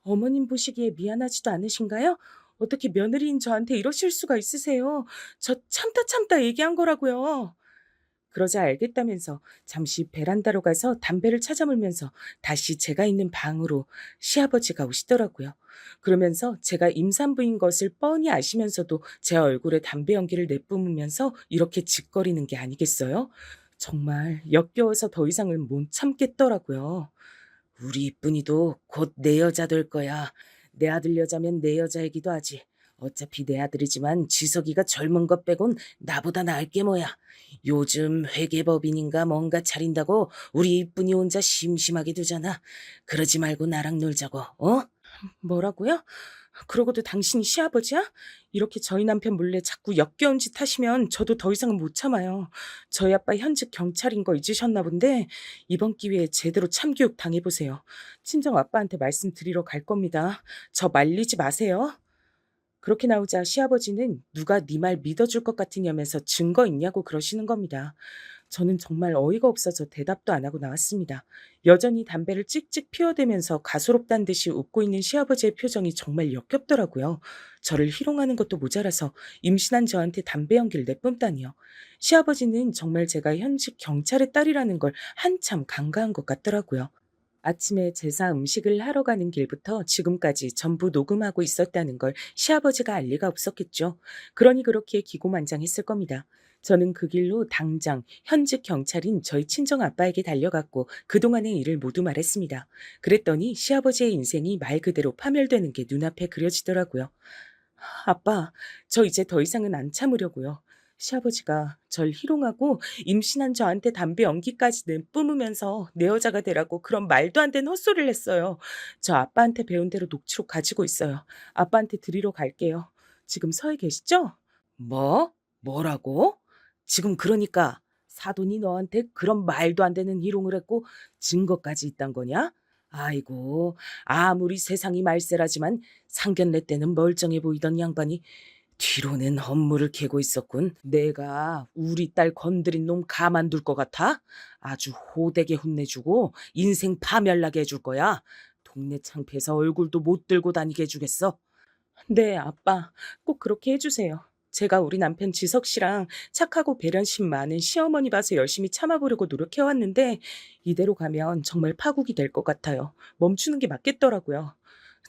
어머님 보시기에 미안하지도 않으신가요? 어떻게 며느리인 저한테 이러실 수가 있으세요? 저 참다 얘기한 거라고요. 그러자 알겠다면서 잠시 베란다로 가서 담배를 찾아 물면서 다시 제가 있는 방으로 시아버지가 오시더라고요. 그러면서 제가 임산부인 것을 뻔히 아시면서도 제 얼굴에 담배 연기를 내뿜으면서 이렇게 짓거리는 게 아니겠어요? 정말 역겨워서 더 이상은 못 참겠더라고요. 우리 이쁜이도 곧 내 여자 될 거야. 내 아들 여자면 내 여자이기도 하지. 어차피 내 아들이지만 지석이가 젊은 것 빼곤 나보다 나을 게 뭐야. 요즘 회계법인인가 뭔가 차린다고 우리 이쁜이 혼자 심심하게 두잖아. 그러지 말고 나랑 놀자고, 어? 뭐라고요? 그러고도 당신이 시아버지야? 이렇게 저희 남편 몰래 자꾸 역겨운 짓 하시면 저도 더 이상은 못 참아요. 저희 아빠 현직 경찰인 거 잊으셨나 본데 이번 기회에 제대로 참교육 당해보세요. 친정 아빠한테 말씀드리러 갈 겁니다. 저 말리지 마세요. 그렇게 나오자 시아버지는 누가 네 말 믿어줄 것 같으냐면서 증거 있냐고 그러시는 겁니다. 저는 정말 어이가 없어서 대답도 안 하고 나왔습니다. 여전히 담배를 찍찍 피워대면서 가소롭다는 듯이 웃고 있는 시아버지의 표정이 정말 역겹더라고요. 저를 희롱하는 것도 모자라서 임신한 저한테 담배 연기를 내뿜다니요. 시아버지는 정말 제가 현직 경찰의 딸이라는 걸 한참 간과한 것 같더라고요. 아침에 제사 음식을 하러 가는 길부터 지금까지 전부 녹음하고 있었다는 걸 시아버지가 알 리가 없었겠죠. 그러니 그렇게 기고만장했을 겁니다. 저는 그 길로 당장 현직 경찰인 저희 친정 아빠에게 달려갔고 그동안의 일을 모두 말했습니다. 그랬더니 시아버지의 인생이 말 그대로 파멸되는 게 눈앞에 그려지더라고요. 아빠, 저 이제 더 이상은 안 참으려고요. 시아버지가 절 희롱하고 임신한 저한테 담배 연기까지 내뿜으면서 내 여자가 되라고 그런 말도 안 되는 헛소리를 했어요. 저 아빠한테 배운 대로 녹취록 가지고 있어요. 아빠한테 드리러 갈게요. 지금 서에 계시죠? 뭐? 뭐라고? 지금 그러니까 사돈이 너한테 그런 말도 안 되는 희롱을 했고 증거까지 있단 거냐? 아이고, 아무리 세상이 말세라지만 상견례 때는 멀쩡해 보이던 양반이 뒤로는 헛물을 캐고 있었군. 내가 우리 딸 건드린 놈 가만둘 것 같아? 아주 호되게 혼내주고 인생 파멸나게 해줄 거야. 동네 창피해서 얼굴도 못 들고 다니게 해주겠어. 네, 아빠. 꼭 그렇게 해주세요. 제가 우리 남편 지석 씨랑 착하고 배려심 많은 시어머니 봐서 열심히 참아보려고 노력해왔는데 이대로 가면 정말 파국이 될 것 같아요. 멈추는 게 맞겠더라고요.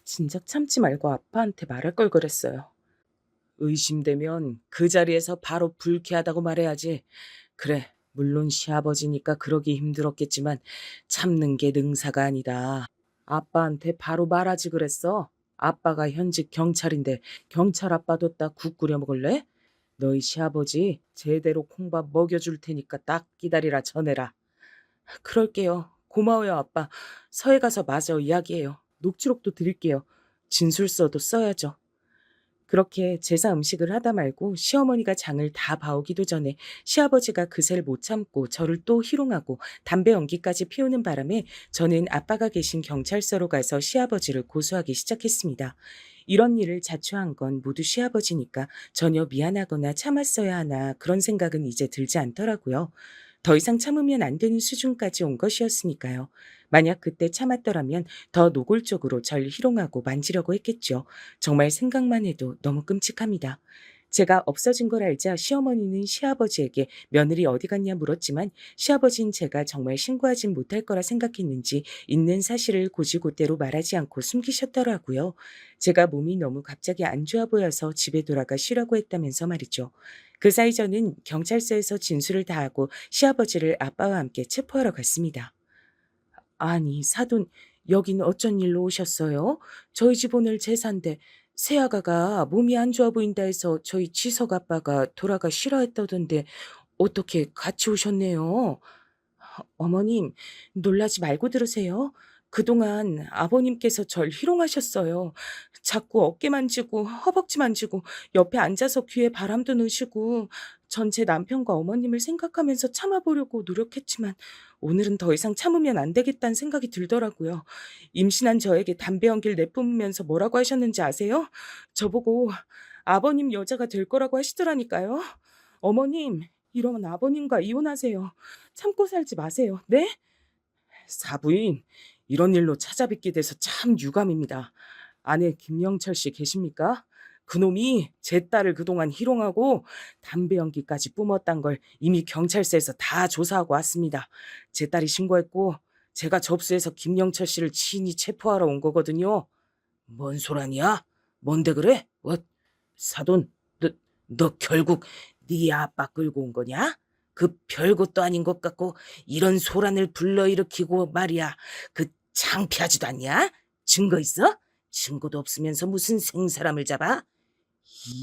진작 참지 말고 아빠한테 말할 걸 그랬어요. 의심되면 그 자리에서 바로 불쾌하다고 말해야지. 그래, 물론 시아버지니까 그러기 힘들었겠지만 참는 게 능사가 아니다. 아빠한테 바로 말하지 그랬어. 아빠가 현직 경찰인데 경찰 아빠 뒀다 국 끓여 먹을래? 너희 시아버지 제대로 콩밥 먹여줄 테니까 딱 기다리라 전해라. 그럴게요. 고마워요, 아빠. 서해 가서 마저 이야기해요. 녹취록도 드릴게요. 진술서도 써야죠. 그렇게 제사 음식을 하다 말고 시어머니가 장을 다 봐오기도 전에 시아버지가 그새를 못 참고 저를 또 희롱하고 담배 연기까지 피우는 바람에 저는 아빠가 계신 경찰서로 가서 시아버지를 고소하기 시작했습니다. 이런 일을 자초한 건 모두 시아버지니까 전혀 미안하거나 참았어야 하나 그런 생각은 이제 들지 않더라고요. 더 이상 참으면 안 되는 수준까지 온 것이었으니까요. 만약 그때 참았더라면 더 노골적으로 절 희롱하고 만지려고 했겠죠. 정말 생각만 해도 너무 끔찍합니다. 제가 없어진 걸 알자 시어머니는 시아버지에게 며느리 어디 갔냐 물었지만 시아버지는 제가 정말 신고하진 못할 거라 생각했는지 있는 사실을 곧이곧대로 말하지 않고 숨기셨더라고요. 제가 몸이 너무 갑자기 안 좋아 보여서 집에 돌아가 쉬라고 했다면서 말이죠. 그 사이 저는 경찰서에서 진술을 다하고 시아버지를 아빠와 함께 체포하러 갔습니다. 아니, 사돈, 여긴 어쩐 일로 오셨어요? 저희 집 오늘 제사인데 새아가가 몸이 안 좋아 보인다 해서 저희 지석 아빠가 돌아가 싫어했다던데 어떻게 같이 오셨네요? 어머님, 놀라지 말고 들으세요. 그동안 아버님께서 절 희롱하셨어요. 자꾸 어깨 만지고 허벅지 만지고 옆에 앉아서 귀에 바람도 넣으시고 전 제 남편과 어머님을 생각하면서 참아보려고 노력했지만 오늘은 더 이상 참으면 안 되겠다는 생각이 들더라고요. 임신한 저에게 담배 연기를 내뿜으면서 뭐라고 하셨는지 아세요? 저보고 아버님 여자가 될 거라고 하시더라니까요. 어머님, 이러면 아버님과 이혼하세요. 참고 살지 마세요. 네? 사부인, 이런 일로 찾아뵙게 돼서 참 유감입니다. 아내 김영철 씨 계십니까? 그놈이 제 딸을 그동안 희롱하고 담배 연기까지 뿜었단 걸 이미 경찰서에서 다 조사하고 왔습니다. 제 딸이 신고했고 제가 접수해서 김영철 씨를 친히 체포하러 온 거거든요. 뭔 소란이야? 뭔데 그래? 사돈, 너 결국 네 아빠 끌고 온 거냐? 그 별것도 아닌 것 같고 이런 소란을 불러일으키고 말이야. 그 창피하지도 않냐? 증거 있어? 증거도 없으면서 무슨 생사람을 잡아?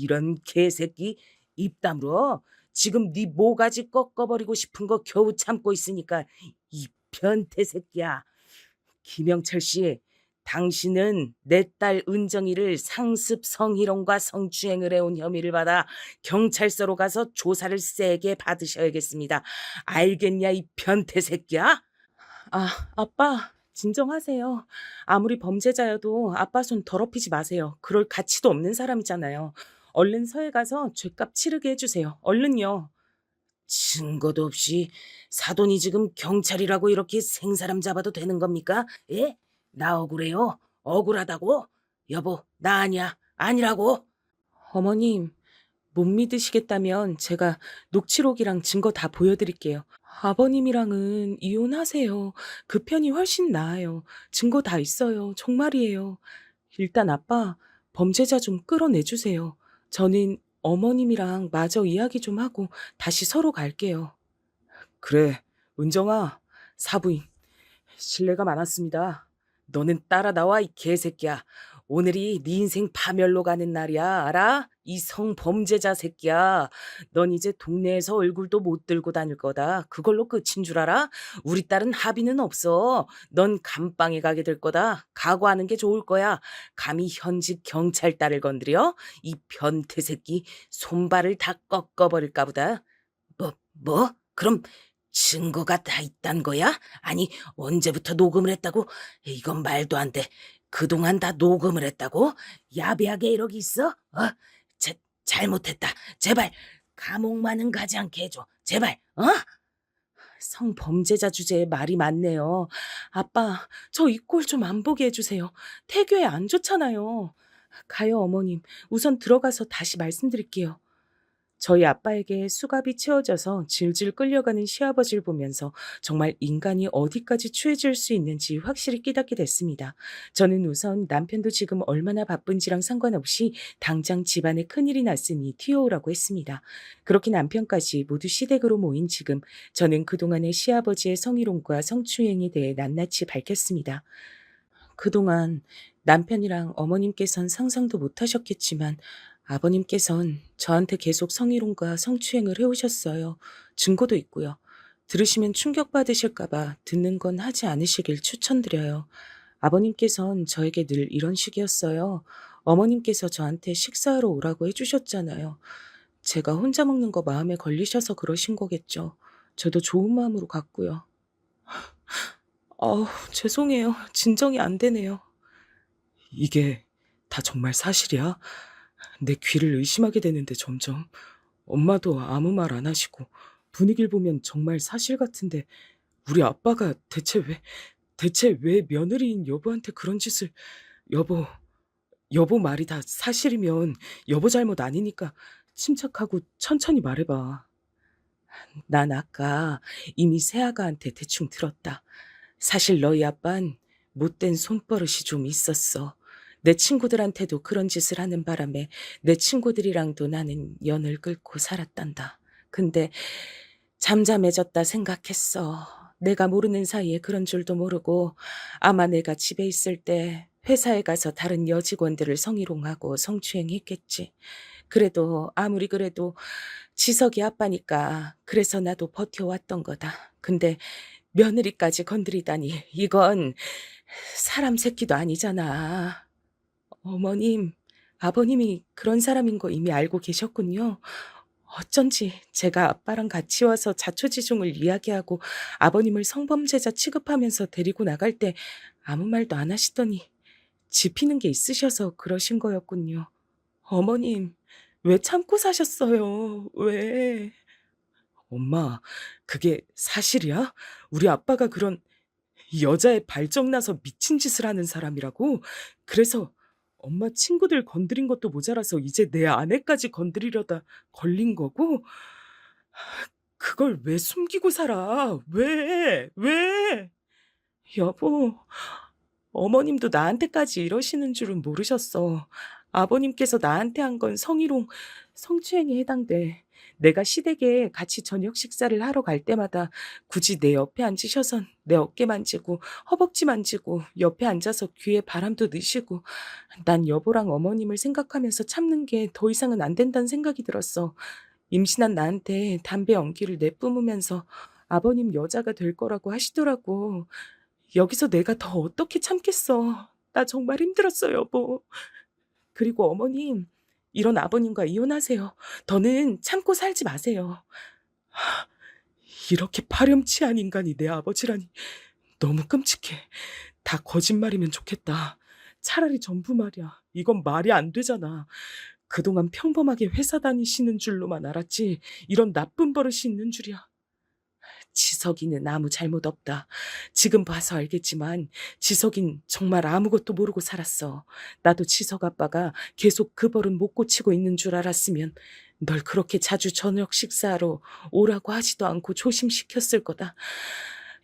이런 개새끼 입 다물어. 지금 네 모가지 꺾어버리고 싶은 거 겨우 참고 있으니까 이 변태 새끼야. 김영철 씨, 당신은 내 딸 은정이를 상습 성희롱과 성추행을 해온 혐의를 받아 경찰서로 가서 조사를 세게 받으셔야겠습니다. 알겠냐, 이 변태 새끼야? 아빠, 진정하세요. 아무리 범죄자여도 아빠 손 더럽히지 마세요. 그럴 가치도 없는 사람이잖아요. 얼른 서해 가서 죗값 치르게 해주세요. 얼른요. 증거도 없이 사돈이 지금 경찰이라고 이렇게 생사람 잡아도 되는 겁니까? 예? 나 억울해요. 억울하다고? 여보, 나 아니야. 아니라고. 어머님, 못 믿으시겠다면 제가 녹취록이랑 증거 다 보여드릴게요. 아버님이랑은 이혼하세요. 그 편이 훨씬 나아요. 증거 다 있어요. 정말이에요. 일단 아빠, 범죄자 좀 끌어내주세요. 저는 어머님이랑 마저 이야기 좀 하고 다시 서로 갈게요. 그래, 은정아, 사부인, 실례가 많았습니다. 너는 따라 나와, 이 개새끼야. 오늘이 네 인생 파멸로 가는 날이야, 알아? 이 성범죄자 새끼야. 넌 이제 동네에서 얼굴도 못 들고 다닐 거다. 그걸로 끝인 줄 알아? 우리 딸은 합의는 없어. 넌 감방에 가게 될 거다. 각오하는 게 좋을 거야. 감히 현직 경찰 딸을 건드려? 이 변태 새끼 손발을 다 꺾어버릴까 보다. 뭐? 그럼 증거가 다 있단 거야? 아니, 언제부터 녹음을 했다고? 이건 말도 안 돼. 그동안 다 녹음을 했다고? 야비하게 이러기 있어? 잘못했다. 제발, 감옥만은 가지 않게 해줘. 제발, 어? 성범죄자 주제에 말이 많네요. 아빠, 저 이 꼴 좀 안 보게 해주세요. 태교에 안 좋잖아요. 가요, 어머님. 우선 들어가서 다시 말씀드릴게요. 저희 아빠에게 수갑이 채워져서 질질 끌려가는 시아버지를 보면서 정말 인간이 어디까지 추해질 수 있는지 확실히 깨닫게 됐습니다. 저는 우선 남편도 지금 얼마나 바쁜지랑 상관없이 당장 집안에 큰일이 났으니 튀어오라고 했습니다. 그렇게 남편까지 모두 시댁으로 모인 지금 저는 그동안의 시아버지의 성희롱과 성추행에 대해 낱낱이 밝혔습니다. 그동안 남편이랑 어머님께선 상상도 못하셨겠지만 아버님께선 저한테 계속 성희롱과 성추행을 해오셨어요. 증거도 있고요. 들으시면 충격받으실까봐 듣는 건 하지 않으시길 추천드려요. 아버님께선 저에게 늘 이런 식이었어요. 어머님께서 저한테 식사하러 오라고 해주셨잖아요. 제가 혼자 먹는 거 마음에 걸리셔서 그러신 거겠죠. 저도 좋은 마음으로 갔고요. 죄송해요. 진정이 안 되네요. 이게 다 정말 사실이야? 내 귀를 의심하게 되는데 점점. 엄마도 아무 말 안 하시고 분위기를 보면 정말 사실 같은데 우리 아빠가 대체 왜 며느리인 여보한테 그런 짓을. 여보 말이 다 사실이면 여보 잘못 아니니까 침착하고 천천히 말해봐. 난 아까 이미 새아가한테 대충 들었다. 사실 너희 아빤 못된 손버릇이 좀 있었어. 내 친구들한테도 그런 짓을 하는 바람에 내 친구들이랑도 나는 연을 끊고 살았단다. 근데 잠잠해졌다 생각했어. 내가 모르는 사이에 그런 줄도 모르고 아마 내가 집에 있을 때 회사에 가서 다른 여직원들을 성희롱하고 성추행했겠지. 그래도 아무리 그래도 지석이 아빠니까 그래서 나도 버텨왔던 거다. 근데 며느리까지 건드리다니 이건 사람 새끼도 아니잖아. 어머님, 아버님이 그런 사람인 거 이미 알고 계셨군요. 어쩐지 제가 아빠랑 같이 와서 자초지종을 이야기하고 아버님을 성범죄자 취급하면서 데리고 나갈 때 아무 말도 안 하시더니 짚히는 게 있으셔서 그러신 거였군요. 어머님, 왜 참고 사셨어요? 왜? 엄마, 그게 사실이야? 우리 아빠가 그런 여자의 발정나서 미친 짓을 하는 사람이라고? 그래서 엄마 친구들 건드린 것도 모자라서 이제 내 아내까지 건드리려다 걸린 거고? 그걸 왜 숨기고 살아? 왜? 여보, 어머님도 나한테까지 이러시는 줄은 모르셨어. 아버님께서 나한테 한 건 성희롱, 성추행에 해당돼. 내가 시댁에 같이 저녁 식사를 하러 갈 때마다 굳이 내 옆에 앉으셔선 내 어깨 만지고 허벅지 만지고 옆에 앉아서 귀에 바람도 넣으시고 난 여보랑 어머님을 생각하면서 참는 게 더 이상은 안 된다는 생각이 들었어. 임신한 나한테 담배 연기를 내뿜으면서 아버님 여자가 될 거라고 하시더라고. 여기서 내가 더 어떻게 참겠어. 나 정말 힘들었어, 여보. 그리고 어머님, 이런 아버님과 이혼하세요. 더는 참고 살지 마세요. 이렇게 파렴치한 인간이 내 아버지라니 너무 끔찍해. 다 거짓말이면 좋겠다. 차라리 전부 말이야. 이건 말이 안 되잖아. 그동안 평범하게 회사 다니시는 줄로만 알았지 이런 나쁜 버릇이 있는 줄이야. 지석이는 아무 잘못 없다. 지금 봐서 알겠지만 지석인 정말 아무것도 모르고 살았어. 나도 지석 아빠가 계속 그 버릇 못 고치고 있는 줄 알았으면 널 그렇게 자주 저녁 식사하러 오라고 하지도 않고 조심시켰을 거다.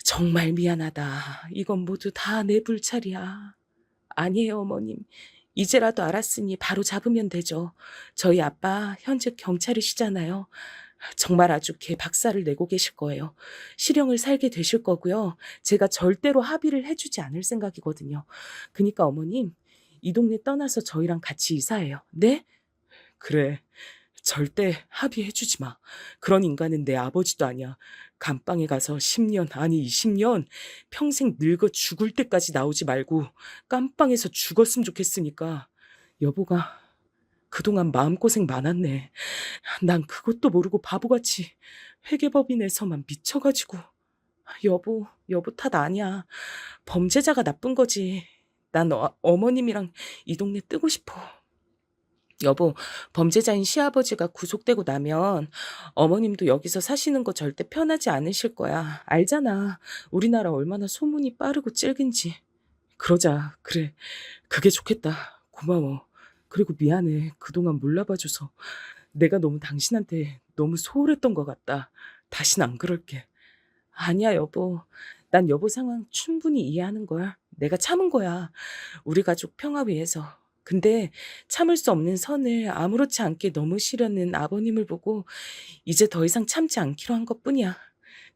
정말 미안하다. 이건 모두 다 내 불찰이야. 아니에요, 어머님. 이제라도 알았으니 바로 잡으면 되죠. 저희 아빠 현직 경찰이시잖아요. 정말 아주 개 박살을 내고 계실 거예요. 실형을 살게 되실 거고요. 제가 절대로 합의를 해주지 않을 생각이거든요. 그니까 어머님, 이 동네 떠나서 저희랑 같이 이사해요. 네? 그래. 절대 합의해주지 마. 그런 인간은 내 아버지도 아니야. 감방에 가서 10년, 아니 20년, 평생 늙어 죽을 때까지 나오지 말고 깜빵에서 죽었으면 좋겠으니까. 여보가 그동안 마음고생 많았네. 난 그것도 모르고 바보같이 회계법인에서만 미쳐가지고. 여보 탓 아니야. 범죄자가 나쁜 거지. 난 어머님이랑 이 동네 뜨고 싶어. 여보, 범죄자인 시아버지가 구속되고 나면 어머님도 여기서 사시는 거 절대 편하지 않으실 거야. 알잖아. 우리나라 얼마나 소문이 빠르고 찔긴지. 그러자. 그래. 그게 좋겠다. 고마워. 그리고 미안해. 그동안 몰라봐줘서. 내가 너무 당신한테 너무 소홀했던 것 같다. 다신 안 그럴게. 아니야, 여보. 난 여보 상황 충분히 이해하는 걸. 내가 참은 거야. 우리 가족 평화 위해서. 근데 참을 수 없는 선을 아무렇지 않게 넘으시려는 아버님을 보고 이제 더 이상 참지 않기로 한 것뿐이야.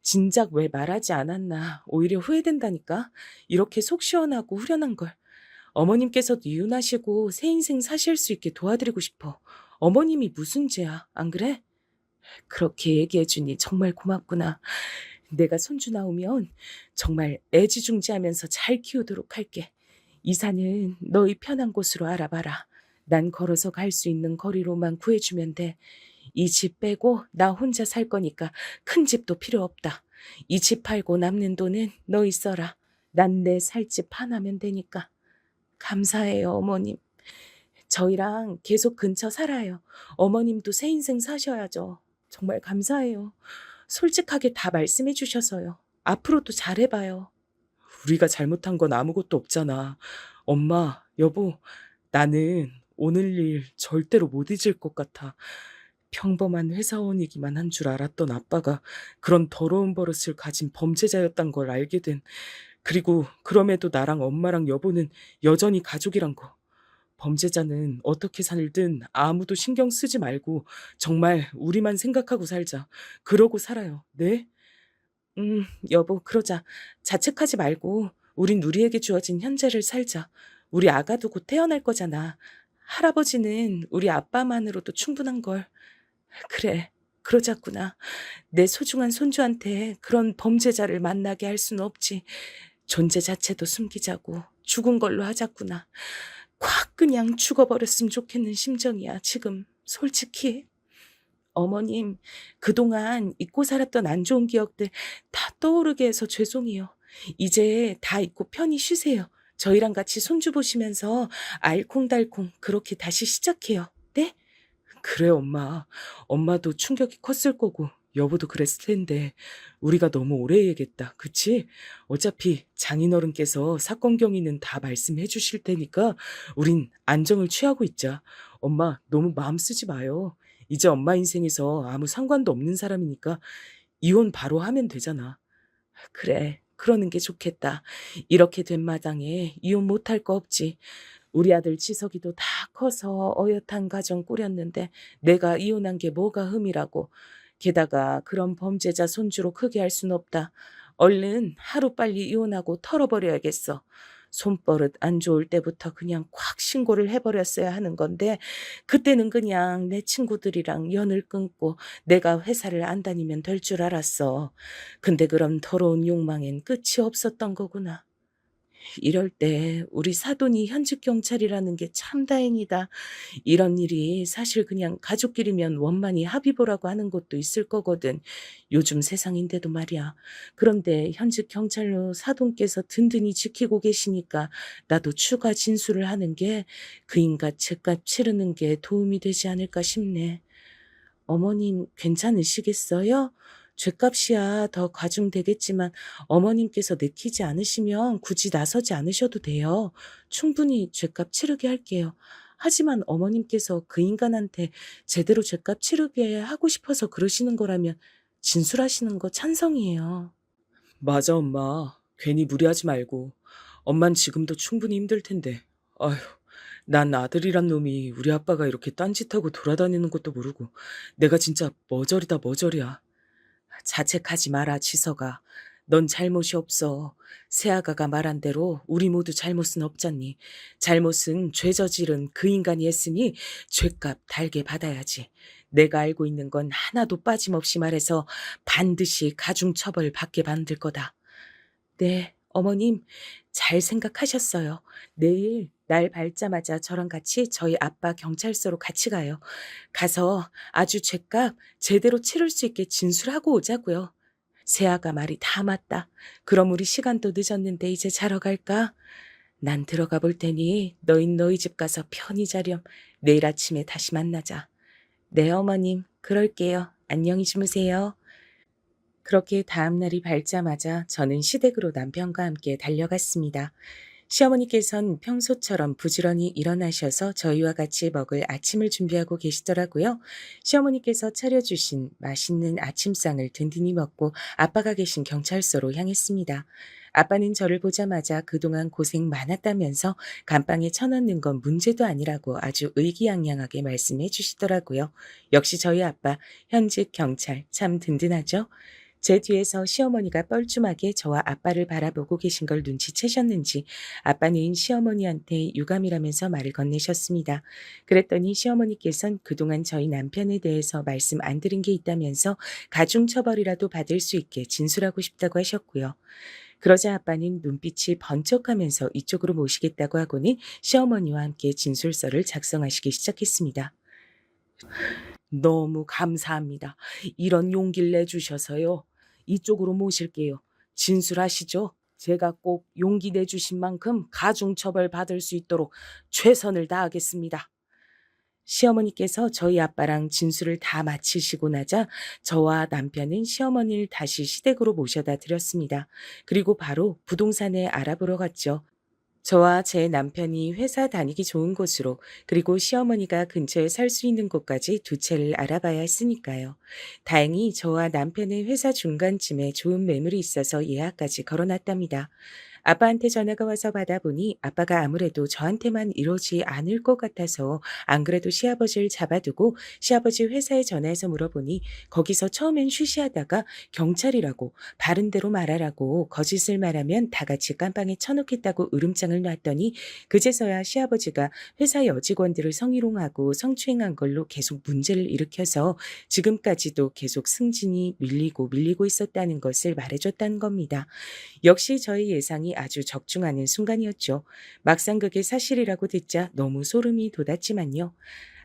진작 왜 말하지 않았나. 오히려 후회된다니까. 이렇게 속 시원하고 후련한 걸. 어머님께서도 이혼하시고 새 인생 사실 수 있게 도와드리고 싶어. 어머님이 무슨 죄야, 안 그래? 그렇게 얘기해주니 정말 고맙구나. 내가 손주 나오면 정말 애지중지하면서 잘 키우도록 할게. 이사는 너희 편한 곳으로 알아봐라. 난 걸어서 갈 수 있는 거리로만 구해주면 돼. 이 집 빼고 나 혼자 살 거니까 큰 집도 필요 없다. 이 집 팔고 남는 돈은 너희 써라. 난 내 살 집 하나면 되니까. 감사해요, 어머님. 저희랑 계속 근처 살아요. 어머님도 새 인생 사셔야죠. 정말 감사해요. 솔직하게 다 말씀해 주셔서요. 앞으로도 잘해봐요. 우리가 잘못한 건 아무것도 없잖아. 엄마, 여보, 나는 오늘 일 절대로 못 잊을 것 같아. 평범한 회사원이기만 한 줄 알았던 아빠가 그런 더러운 버릇을 가진 범죄자였단 걸 알게 된. 그리고 그럼에도 나랑 엄마랑 여보는 여전히 가족이란 거. 범죄자는 어떻게 살든 아무도 신경 쓰지 말고 정말 우리만 생각하고 살자. 그러고 살아요. 네? 여보, 그러자. 자책하지 말고 우린 우리에게 주어진 현재를 살자. 우리 아가도 곧 태어날 거잖아. 할아버지는 우리 아빠만으로도 충분한 걸. 그래, 그러자꾸나. 내 소중한 손주한테 그런 범죄자를 만나게 할 수는 없지. 존재 자체도 숨기자고 죽은 걸로 하자꾸나. 콱 그냥 죽어버렸으면 좋겠는 심정이야, 지금. 솔직히. 어머님, 그동안 잊고 살았던 안 좋은 기억들 다 떠오르게 해서 죄송해요. 이제 다 잊고 편히 쉬세요. 저희랑 같이 손주 보시면서 알콩달콩 그렇게 다시 시작해요. 네? 그래, 엄마. 엄마도 충격이 컸을 거고 여보도 그랬을 텐데 우리가 너무 오래 얘기했다. 그치? 어차피 장인어른께서 사건 경위는 다 말씀해 주실 테니까 우린 안정을 취하고 있자. 엄마, 너무 마음 쓰지 마요. 이제 엄마 인생에서 아무 상관도 없는 사람이니까 이혼 바로 하면 되잖아. 그래, 그러는 게 좋겠다. 이렇게 된 마당에 이혼 못할 거 없지. 우리 아들 지석이도 다 커서 어엿한 가정 꾸렸는데 내가 이혼한 게 뭐가 흠이라고. 게다가 그런 범죄자 손주로 크게 할 순 없다. 얼른 하루빨리 이혼하고 털어버려야겠어. 손버릇 안 좋을 때부터 그냥 콱 신고를 해버렸어야 하는 건데 그때는 그냥 내 친구들이랑 연을 끊고 내가 회사를 안 다니면 될 줄 알았어. 근데 그런 더러운 욕망엔 끝이 없었던 거구나. 이럴 때 우리 사돈이 현직 경찰이라는 게 참 다행이다. 이런 일이 사실 그냥 가족끼리면 원만히 합의 보라고 하는 곳도 있을 거거든. 요즘 세상인데도 말이야. 그런데 현직 경찰로 사돈께서 든든히 지키고 계시니까 나도 추가 진술을 하는 게 그인가 죄값 치르는 게 도움이 되지 않을까 싶네. 어머님 괜찮으시겠어요? 죗값이야 더 과중되겠지만 어머님께서 내키지 않으시면 굳이 나서지 않으셔도 돼요. 충분히 죗값 치르게 할게요. 하지만 어머님께서 그 인간한테 제대로 죗값 치르게 하고 싶어서 그러시는 거라면 진술하시는 거 찬성이에요. 맞아, 엄마. 괜히 무리하지 말고. 엄만 지금도 충분히 힘들 텐데. 아휴, 난 아들이란 놈이 우리 아빠가 이렇게 딴짓하고 돌아다니는 것도 모르고 내가 진짜 머저리다 머저리야. 자책하지 마라, 지서가. 넌 잘못이 없어. 새아가가 말한 대로 우리 모두 잘못은 없잖니. 잘못은 죄 저지른 그 인간이 했으니 죄값 달게 받아야지. 내가 알고 있는 건 하나도 빠짐없이 말해서 반드시 가중처벌 받게 만들 거다. 네, 어머님, 잘 생각하셨어요. 내일 날 밝자마자 저랑 같이 저희 아빠 경찰서로 같이 가요. 가서 아주 죄값 제대로 치를 수 있게 진술하고 오자고요. 세아가 말이 다 맞다. 그럼 우리 시간도 늦었는데 이제 자러 갈까? 난 들어가 볼 테니 너희 집 가서 편히 자렴. 내일 아침에 다시 만나자. 네, 어머님, 그럴게요. 안녕히 주무세요. 그렇게 다음 날이 밝자마자 저는 시댁으로 남편과 함께 달려갔습니다. 시어머니께선 평소처럼 부지런히 일어나셔서 저희와 같이 먹을 아침을 준비하고 계시더라고요. 시어머니께서 차려주신 맛있는 아침상을 든든히 먹고 아빠가 계신 경찰서로 향했습니다. 아빠는 저를 보자마자 그동안 고생 많았다면서 감방에 쳐넣는 건 문제도 아니라고 아주 의기양양하게 말씀해 주시더라고요. 역시 저희 아빠, 현직 경찰, 참 든든하죠? 제 뒤에서 시어머니가 뻘쭘하게 저와 아빠를 바라보고 계신 걸 눈치채셨는지 아빠는 시어머니한테 유감이라면서 말을 건네셨습니다. 그랬더니 시어머니께선 그동안 저희 남편에 대해서 말씀 안 드린 게 있다면서 가중처벌이라도 받을 수 있게 진술하고 싶다고 하셨고요. 그러자 아빠는 눈빛이 번쩍하면서 이쪽으로 모시겠다고 하고는 시어머니와 함께 진술서를 작성하시기 시작했습니다. 너무 감사합니다. 이런 용기를 내주셔서요. 이쪽으로 모실게요. 진술하시죠. 제가 꼭 용기 내주신 만큼 가중처벌 받을 수 있도록 최선을 다하겠습니다. 시어머니께서 저희 아빠랑 진술을 다 마치시고 나자 저와 남편은 시어머니를 다시 시댁으로 모셔다 드렸습니다. 그리고 바로 부동산에 알아보러 갔죠. 저와 제 남편이 회사 다니기 좋은 곳으로 그리고 시어머니가 근처에 살 수 있는 곳까지 두 채를 알아봐야 했으니까요. 다행히 저와 남편의 회사 중간쯤에 좋은 매물이 있어서 예약까지 걸어놨답니다. 아빠한테 전화가 와서 받아보니 아빠가 아무래도 저한테만 이러지 않을 것 같아서 안 그래도 시아버지를 잡아두고 시아버지 회사에 전화해서 물어보니 거기서 처음엔 쉬쉬하다가 경찰이라고 바른 대로 말하라고 거짓을 말하면 다 같이 깜빵에 쳐놓겠다고 으름장을 놨더니 그제서야 시아버지가 회사 여직원들을 성희롱하고 성추행한 걸로 계속 문제를 일으켜서 지금까지도 계속 승진이 밀리고 있었다는 것을 말해줬다는 겁니다. 역시 저의 예상이 아주 적중하는 순간이었죠. 막상 그게 사실이라고 듣자 너무 소름이 돋았지만요.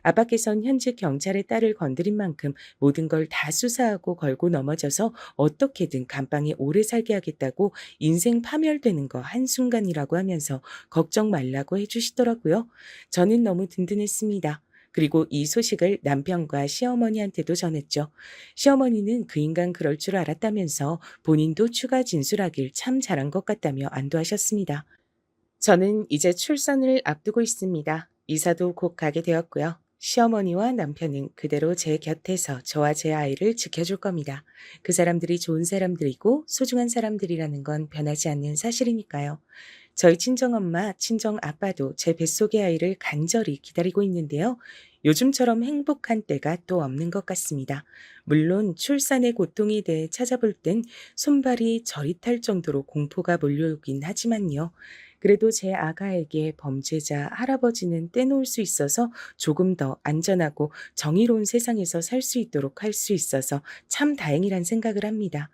아빠께선 현직 경찰의 딸을 건드린 만큼 모든 걸 다 수사하고 걸고 넘어져서 어떻게든 감방에 오래 살게 하겠다고 인생 파멸되는 거 한순간이라고 하면서 걱정 말라고 해주시더라고요. 저는 너무 든든했습니다. 그리고 이 소식을 남편과 시어머니한테도 전했죠. 시어머니는 그 인간 그럴 줄 알았다면서 본인도 추가 진술하길 참 잘한 것 같다며 안도하셨습니다. 저는 이제 출산을 앞두고 있습니다. 이사도 곧 가게 되었고요. 시어머니와 남편은 그대로 제 곁에서 저와 제 아이를 지켜줄 겁니다. 그 사람들이 좋은 사람들이고 소중한 사람들이라는 건 변하지 않는 사실이니까요. 저희 친정엄마, 친정아빠도 제 뱃속의 아이를 간절히 기다리고 있는데요. 요즘처럼 행복한 때가 또 없는 것 같습니다. 물론 출산의 고통에 대해 찾아볼 땐 손발이 저릿할 정도로 공포가 몰려오긴 하지만요. 그래도 제 아가에게 범죄자 할아버지는 떼놓을 수 있어서 조금 더 안전하고 정의로운 세상에서 살 수 있도록 할 수 있어서 참 다행이란 생각을 합니다.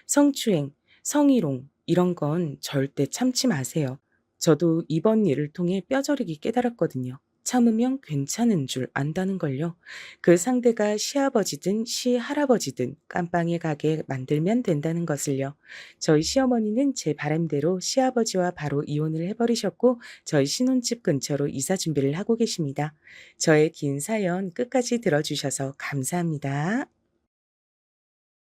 성추행, 성희롱 이런 건 절대 참지 마세요. 저도 이번 일을 통해 뼈저리게 깨달았거든요. 참으면 괜찮은 줄 안다는 걸요. 그 상대가 시아버지든 시할아버지든 깜빵에 가게 만들면 된다는 것을요. 저희 시어머니는 제 바람대로 시아버지와 바로 이혼을 해버리셨고 저희 신혼집 근처로 이사 준비를 하고 계십니다. 저의 긴 사연 끝까지 들어주셔서 감사합니다.